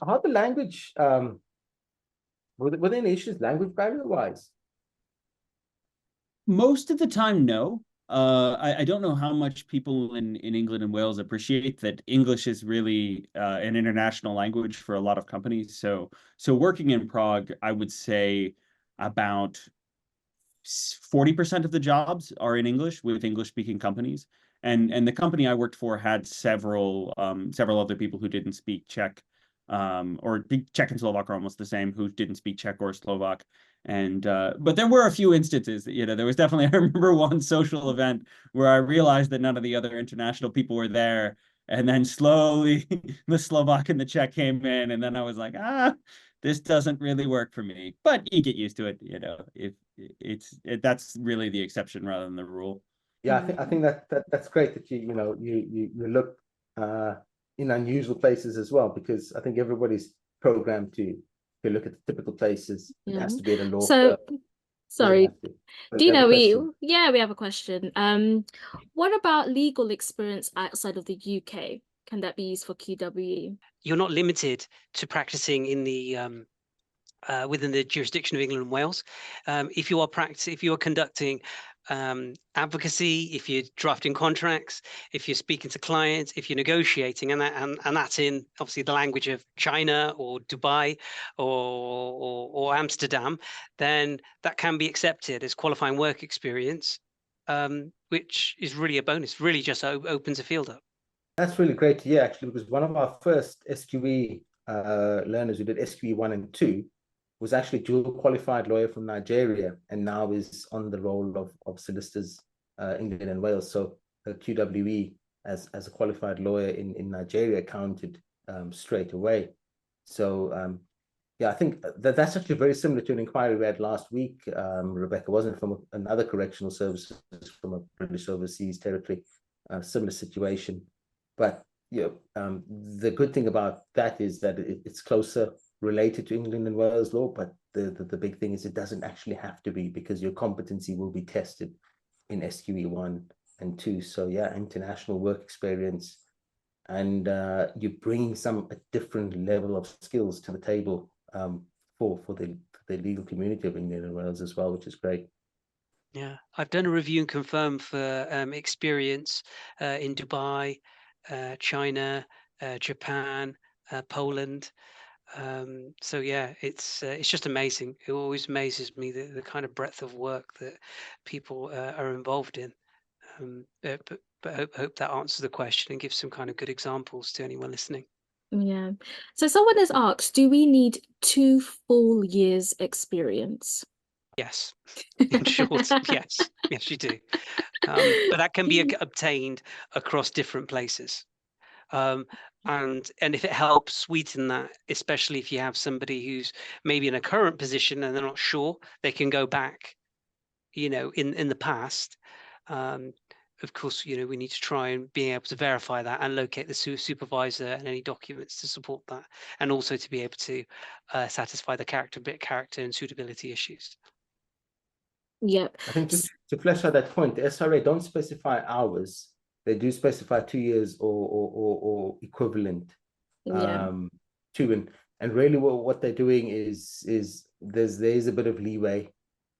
how the language, were there any issues language barrier-wise? Most of the time, no. I don't know how much people in England and Wales appreciate that English is really an international language for a lot of companies. So working in Prague, I would say about 40% of the jobs are in English with English-speaking companies. And the company I worked for had several other people who didn't speak Czech, or Czech and Slovak are almost the same, who didn't speak Czech or Slovak. And but there were a few instances that, there was definitely, I remember one social event where I realized that none of the other international people were there. And then slowly the Slovak and the Czech came in, and then I was like, this doesn't really work for me. But you get used to it, if that's really the exception rather than the rule. Yeah, I think that's great that you look in unusual places as well, because I think everybody's programmed to look at the typical places. It has to be at a law firm. Sorry, Dina, we have have a question. What about legal experience outside of the UK? Can that be used for QWE? You're not limited to practicing in the within the jurisdiction of England and Wales. If you are conducting advocacy, if you're drafting contracts, if you're speaking to clients, if you're negotiating, and that's in obviously the language of China or Dubai or Amsterdam, then that can be accepted as qualifying work experience, which is really a bonus. Really just opens a field up. That's really great to hear, actually, because one of our first SQE learners who did SQE 1 and 2 was actually dual qualified lawyer from Nigeria, and now is on the role of solicitors England and Wales. So QWE as a qualified lawyer in Nigeria counted straight away. So yeah, I think that's actually very similar to an inquiry we had last week. Rebecca, wasn't from another correctional service from a British overseas territory, similar situation. But the good thing about that is that it's closer related to England and Wales law, but the big thing is it doesn't actually have to be, because your competency will be tested in SQE 1 and 2. So yeah, international work experience, and you're bringing a different level of skills to the table for the legal community of England and Wales as well, which is great. Yeah, I've done a review and confirm for experience in Dubai, China, Japan, Poland. So yeah, it's just amazing. It always amazes me the kind of breadth of work that people are involved in. But But hope that answers the question and gives some kind of good examples to anyone listening. Yeah. So someone has asked, do we need 2 full years experience? Yes. In short, yes. Yes, you do. But that can be obtained across different places. And if it helps sweeten that, especially if you have somebody who's maybe in a current position and they're not sure, they can go back, in the past. Of course, we need to try and be able to verify that and locate the supervisor and any documents to support that, and also to be able to satisfy the character and suitability issues. Yep. I think just to flesh out that point, the SRA don't specify hours. They do specify 2 years or equivalent Yeah. to, and really what they're doing is there's a bit of leeway,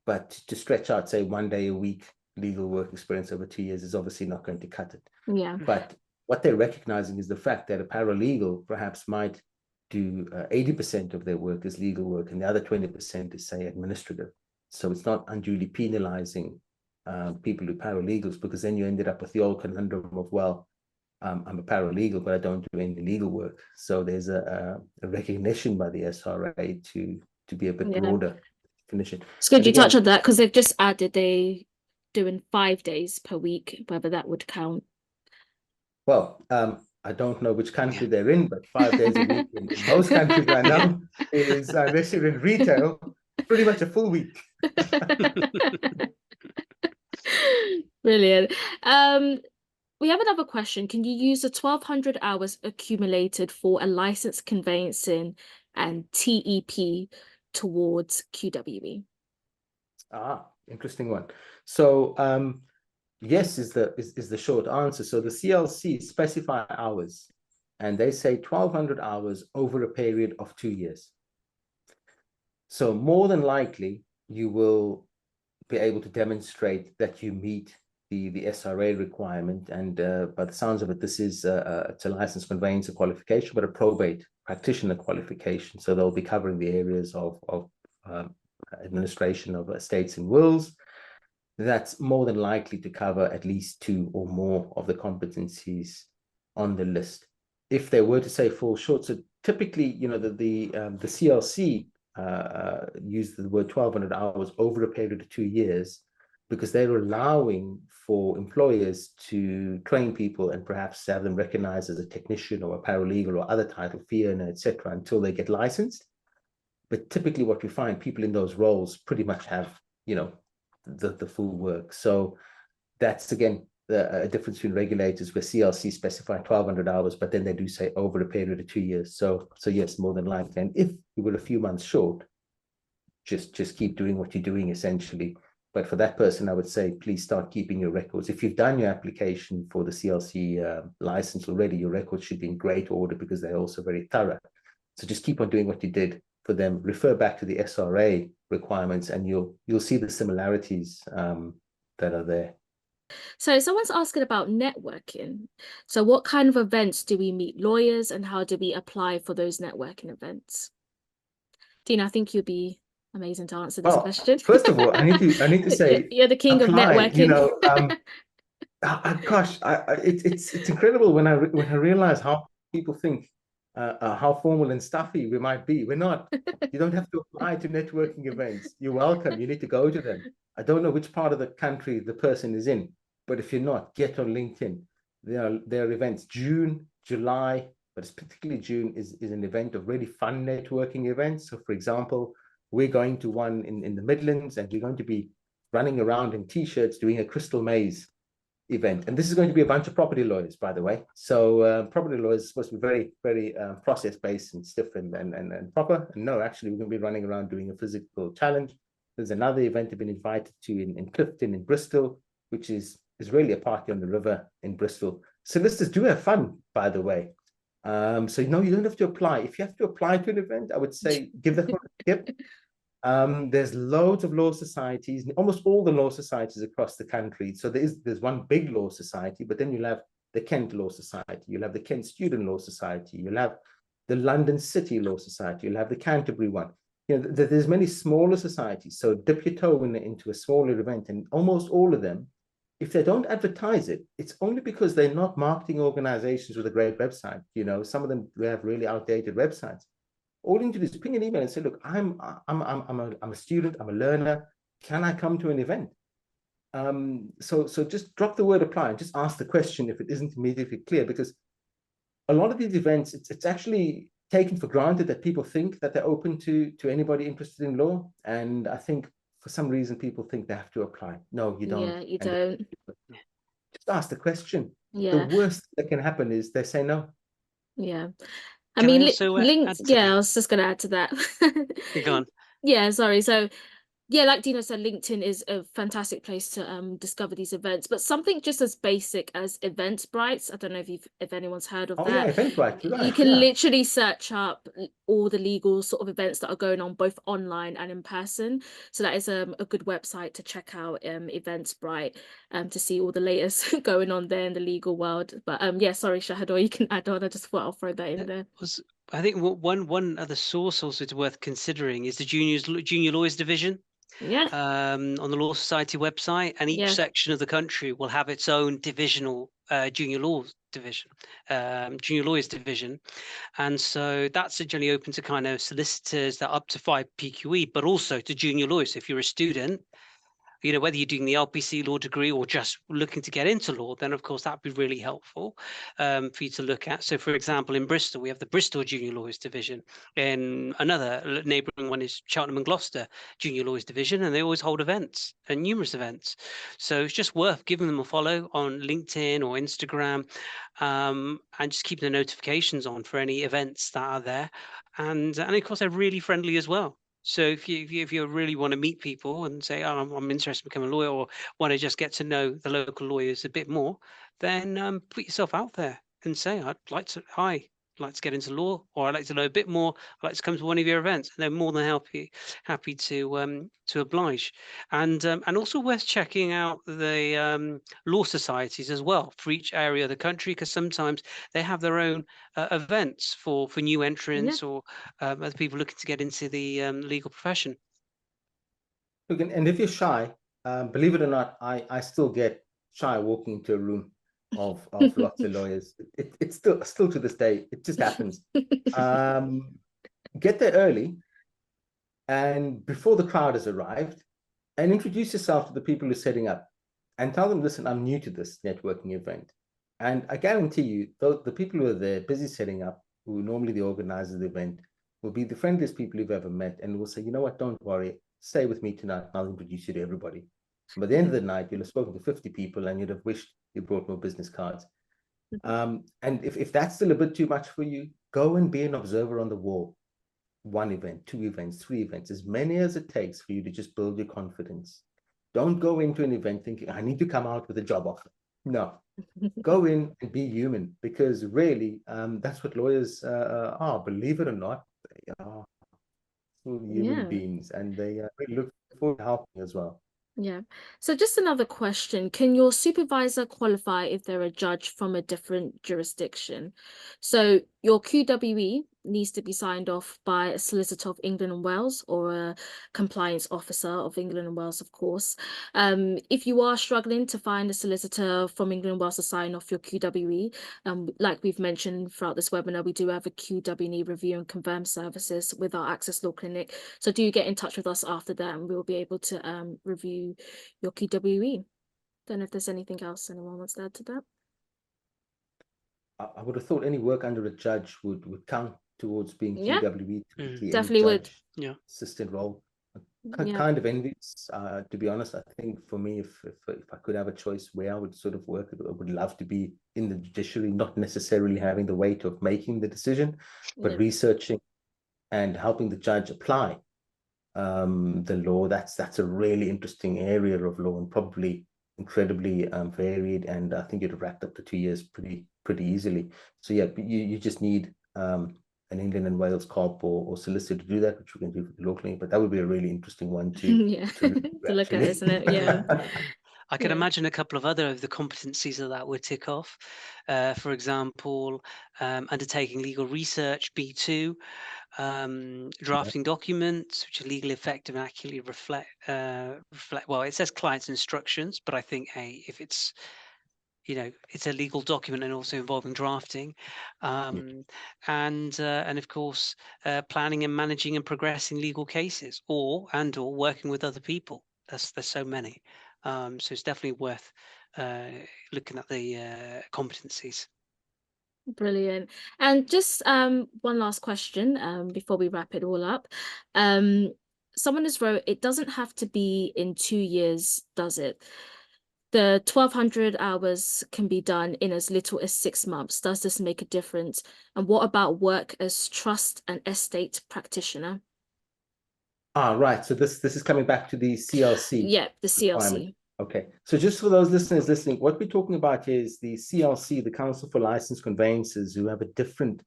but to stretch out, say 1 day a week legal work experience over 2 years is obviously not going to cut it. Yeah. But what they're recognizing is the fact that a paralegal perhaps might do 80% of their work as legal work, and the other 20% is, say, administrative. So it's not unduly penalizing people who are paralegals, because then you ended up with the old conundrum of, well, I'm a paralegal, but I don't do any legal work. So there's a recognition by the SRA to be a bit broader definition. It's good But you again, touch on that, because they've just added they doing 5 days per week, whether that would count. Well, I don't know which country they're in, but 5 days a week in most countries I know is, unless you're in retail, pretty much a full week. Brilliant. We have another question. Can you use the 1,200 hours accumulated for a license conveyancing and TEP towards QWE? Interesting one. So yes is the short answer. So the CLC specify hours, and they say 1,200 hours over a period of 2 years. So more than likely, you will be able to demonstrate that you meet the SRA requirement. And by the sounds of it, this is it's a licensed conveyancer qualification, but a probate practitioner qualification. So they'll be covering the areas of administration of estates and wills. That's more than likely to cover at least 2 or more of the competencies on the list. If they were to say fall short, so typically, the CLC use the word 1,200 hours over a period of 2 years, because they're allowing for employers to train people and perhaps have them recognized as a technician or a paralegal or other title, fee earner, etc., until they get licensed. But typically what we find, people in those roles pretty much have, the full work. So that's, again, a difference between regulators, where CLC specify 1,200 hours, but then they do say over a period of 2 years. So yes, more than likely. And if you were a few months short, just keep doing what you're doing, essentially. But for that person, I would say, please start keeping your records. If you've done your application for the CLC license already, your records should be in great order, because they're also very thorough. So just keep on doing what you did for them. Refer back to the SRA requirements, and you'll see the similarities that are there. So someone's asking about networking. So what kind of events do we meet lawyers, and how do we apply for those networking events? Dina, I think you'd be amazing to answer this question. First of all, I need to say, you're the king apply, of networking. Gosh, it's incredible when I realize how people think how formal and stuffy we might be. We're not. You don't have to apply to networking events. You're welcome. You need to go to them. I don't know which part of the country the person is in, but if you're not, get on LinkedIn. There are events. June, July, but it's particularly June is an event of really fun networking events. So, for example, we're going to one in the Midlands, and we're going to be running around in T-shirts doing a crystal maze event. And this is going to be a bunch of property lawyers, by the way. So property lawyers are supposed to be very, very process-based and stiff and proper. And no, actually, we're going to be running around doing a physical challenge. There's another event I've been invited to in Clifton in Bristol, which is really a party on the river in Bristol. Solicitors do have fun, by the way. So no, you don't have to apply. If you have to apply to an event, I would say give them a tip. There's loads of law societies, almost all the law societies across the country. So there's one big law society, but then you'll have the Kent Law Society, you'll have the Kent Student Law Society, you'll have the London City Law Society, you'll have the Canterbury one. There's many smaller societies. So dip your toe into a smaller event, and almost all of them if they don't advertise it, it's only because they're not marketing organizations with a great website. You know, some of them have really outdated websites. All you need to do is ping an email and say, look, I'm a student, I'm a learner. Can I come to an event? So just drop the word apply and just ask the question if it isn't immediately clear, because a lot of these events, it's actually taken for granted that people think that they're open to anybody interested in law. And I think for some reason people think they have to apply. No, you don't. Yeah, you And don't. just ask the question. The Yeah, worst that can happen is they say no. yeah. I Can I mean, also linked. add to Yeah, I that? was just gonna add to that. Go on. Yeah, sorry. So yeah, like Dino said, LinkedIn is a fantastic place to discover these events. But something just as basic as Eventbrite, I don't know if anyone's heard of Oh yeah, that. Eventbrite, you're You right. can Yeah. literally search up all the legal sort of events that are going on both online and in person. So that is a good website to check out, Eventbrite, to see all the latest going on there in the legal world. But yeah, sorry, Shahador, you can add on. I just thought I'll throw that in there. I think one other source also is worth considering is the junior lawyers division. Yeah, On the Law Society website, and each yeah, section of the country will have its own divisional junior lawyers division, and so that's generally open to kind of solicitors that are up to 5 PQE, but also to junior lawyers. So if you're a student, you know, whether you're doing the LPC law degree or just looking to get into law, then of course that'd be really helpful for you to look at. So for example, in Bristol, we have the Bristol Junior Lawyers Division. In another neighbouring one is Cheltenham and Gloucester Junior Lawyers Division, and they always hold events and numerous events. So it's just worth giving them a follow on LinkedIn or Instagram, and just keeping the notifications on for any events that are there. And of course, they're really friendly as well. So if you really want to meet people and say, oh, I'm interested in becoming a lawyer, or want to just get to know the local lawyers a bit more, then put yourself out there and say, I'd like to get into law, or I'd like to know a bit more. I'd like to come to one of your events, and they're more than happy to oblige. And also worth checking out the law societies as well for each area of the country, because sometimes they have their own events for new yeah. entrants or other people looking to get into the legal profession. Look, and if you're shy, believe it or not, I still get shy walking into a room of lots of lawyers. It's still to this day, it just happens. Get there early and before the crowd has arrived, and introduce yourself to the people who are setting up and tell them, listen, I'm new to this networking event. And I guarantee you, the people who are there busy setting up, who are normally the organizers of the event, will be the friendliest people you've ever met, and will say, you know what, don't worry, stay with me tonight, and I'll introduce you to everybody. By the end of the night, you'll have spoken to 50 people and you'd have wished you brought more business cards. And if that's still a bit too much for you, go and be an observer on the wall. 1 event, 2 events, 3 events, as many as it takes for you to just build your confidence. Don't go into an event thinking, I need to come out with a job offer. No, go in and be human, because really, that's what lawyers are. Believe it or not, they are human beings, and they really look forward to helping as well. Yeah. So just another question. Can your supervisor qualify if they're a judge from a different jurisdiction? So your QWE needs to be signed off by a solicitor of England and Wales, or a compliance officer of England and Wales, of course. If you are struggling to find a solicitor from England and Wales to sign off your QWE, like we've mentioned throughout this webinar, we do have a QWE review and confirm services with our Access Law Clinic. So do get in touch with us after that, and we'll be able to review your QWE. Don't know if there's anything else anyone wants to add to that. I would have thought any work under a judge would count towards being QWE, definitely would. Yeah, assistant role. Yeah. Kind of envious, to be honest. I think for me, if I could have a choice where I would sort of work, I would love to be in the judiciary, not necessarily having the weight of making the decision, but researching and helping the judge apply the law. That's a really interesting area of law, and probably incredibly varied. And I think you'd have racked up to 2 years pretty easily. So yeah, you just need an England and Wales COP or solicitor to do that, which we can do for the law clinic. But that would be a really interesting one to to look at, isn't it? Yeah. I can Yeah. imagine a couple of other of the competencies that would tick off. For example, undertaking legal research, B2, drafting documents which are legally effective and accurately reflect. Well, it says client's instructions, but I think if it's it's a legal document and also involving drafting, and of course planning and managing and progressing legal cases, or working with other people. There's so many, so it's definitely worth looking at the competencies. Brilliant. And just one last question before we wrap it all up. Someone has wrote, it doesn't have to be in 2 years, does it? The 1,200 hours can be done in as little as 6 months. Does this make a difference? And what about work as trust and estate practitioner? Right. So this is coming back to the CLC. Yeah, the requirement. CLC. Okay. So just for those listeners listening, what we're talking about is the CLC, the Council for Licensed Conveyancers, who have a different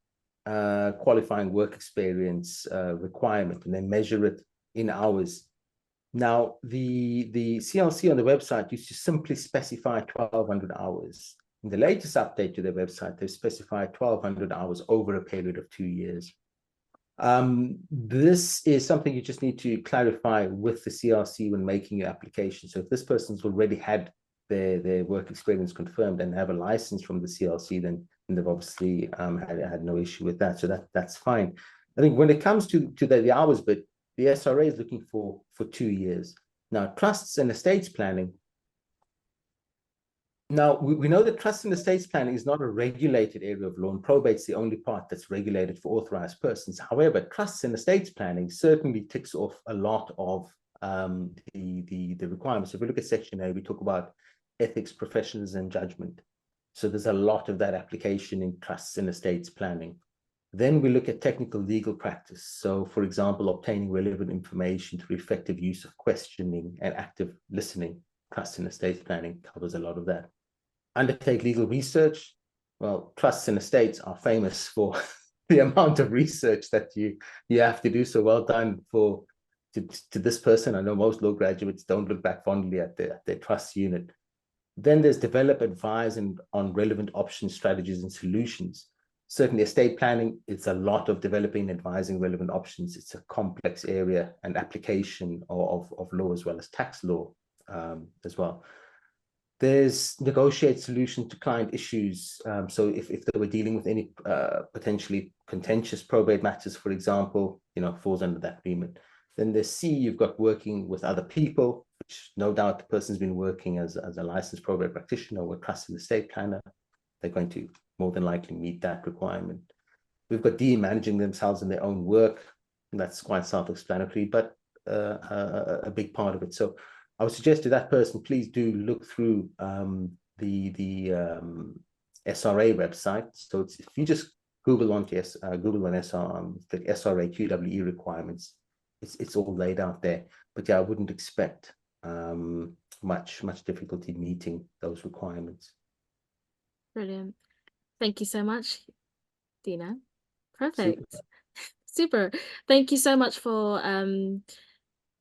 qualifying work experience requirement, and they measure it in hours. Now, the CLC on the website used to simply specify 1,200 hours. In the latest update to their website, they've specified 1,200 hours over a period of 2 years. This is something you just need to clarify with the CLC when making your application. So if this person's already had their work experience confirmed and have a license from the CLC, then they've obviously had no issue with that. So that's fine. I think when it comes to the hours bit, the SRA is looking for 2 years. Now, trusts and estates planning. Now, we know that trusts and estates planning is not a regulated area of law, and probate's the only part that's regulated for authorized persons. However, trusts and estates planning certainly ticks off a lot of the requirements. If we look at Section A, we talk about ethics, professionalism, and judgment. So there's a lot of that application in trusts and estates planning. Then we look at technical legal practice. So, for example, obtaining relevant information through effective use of questioning and active listening. Trust and estates planning covers a lot of that. Undertake legal research. Well, trusts and estates are famous for the amount of research that you have to do. So well done to this person. I know most law graduates don't look back fondly at their trust unit. Then there's develop, advise, and on relevant options, strategies, and solutions. Certainly, estate planning, it's a lot of developing and advising relevant options. It's a complex area and application of law as well as tax law as well. There's negotiate solutions to client issues. So if they were dealing with any potentially contentious probate matters, for example, falls under that remit. Then there's C, you've got working with other people, which no doubt the person's been working as a licensed probate practitioner or a trust and estate planner. They're going to more than likely meet that requirement. We've got D, managing themselves in their own work. And that's quite self-explanatory, but a big part of it. So I would suggest to that person, please do look through the SRA website. So if you just Google on the SRA QWE requirements, it's all laid out there. But yeah, I wouldn't expect much difficulty meeting those requirements. Brilliant. Thank you so much, Dina. Perfect. Super. Thank you so much for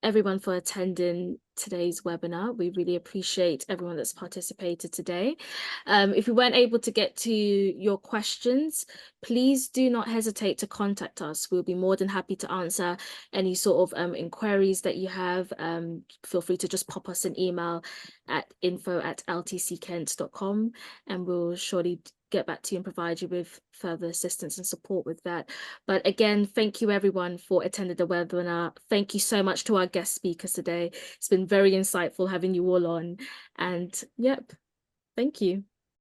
everyone for attending today's webinar. We really appreciate everyone that's participated today. If we weren't able to get to your questions, please do not hesitate to contact us. We'll be more than happy to answer any sort of inquiries that you have. Feel free to just pop us an email at info@ltckent.com, and we'll surely get back to you and provide you with further assistance and support with that. But again, thank you everyone for attending the webinar. Thank you so much to our guest speakers today. It's been very insightful having you all on, and yep, thank you.